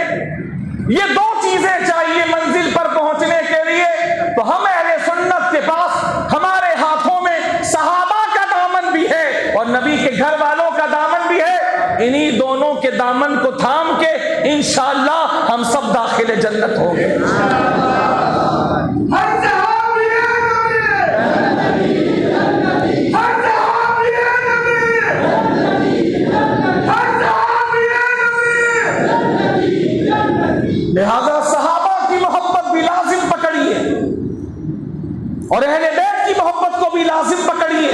ये दो चीजें चाहिए मंजिल पर पहुंचने के लिए। तो हम अहले सुन्नत के पास हमारे हाथों में सहाबा का दामन भी है और नबी के घर वालों का दामन भी है। इन्हीं दोनों के दामन को थाम के इंशाअल्लाह हम सब दाखिले जन्नत होंगे। लिहाजा सहाबा की मोहब्बत भी लाजिम पकड़िए और अहले बैत की मोहब्बत को भी लाजिम पकड़िए।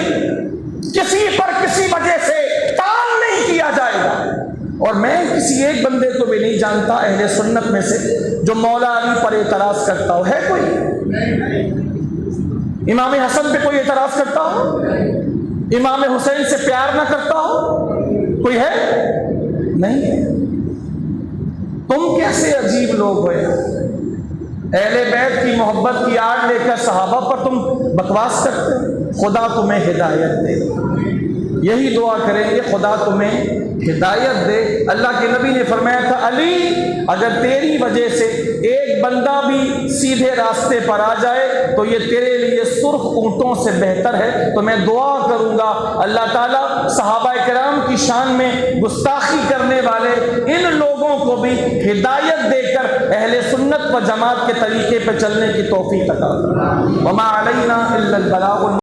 किसी पर किसी वजह से तान नहीं किया जाएगा। और मैं किसी एक बंदे को भी नहीं जानता अहले सुन्नत में से जो मौला अली पर एतराज करता हो। है कोई? इमाम हसन पे कोई एतराज करता हो? इमाम हुसैन से प्यार ना करता हो? कोई है? नहीं है। तुम कैसे अजीब लोग हो यार, अहले बैत की मोहब्बत की आड़ लेकर सहाबा पर तुम बकवास करते हो। खुदा तुम्हें हिदायत दे, यही दुआ करेंगे, खुदा तुम्हें हिदायत दे। अल्लाह के नबी ने फरमाया था, अली अगर तेरी वजह से एक बंदा भी सीधे रास्ते पर आ जाए तो ये तेरे लिए सुर्ख ऊंटों से बेहतर है। तो मैं दुआ करूंगा अल्लाह ताला सहाबा किराम की शान में गुस्ताखी करने वाले इन लोगों को भी हिदायत देकर अहले सुन्नत व जमात के तरीके पर चलने की तौफीक अता फरमाए। वमा अलैना इल्लल बलागुल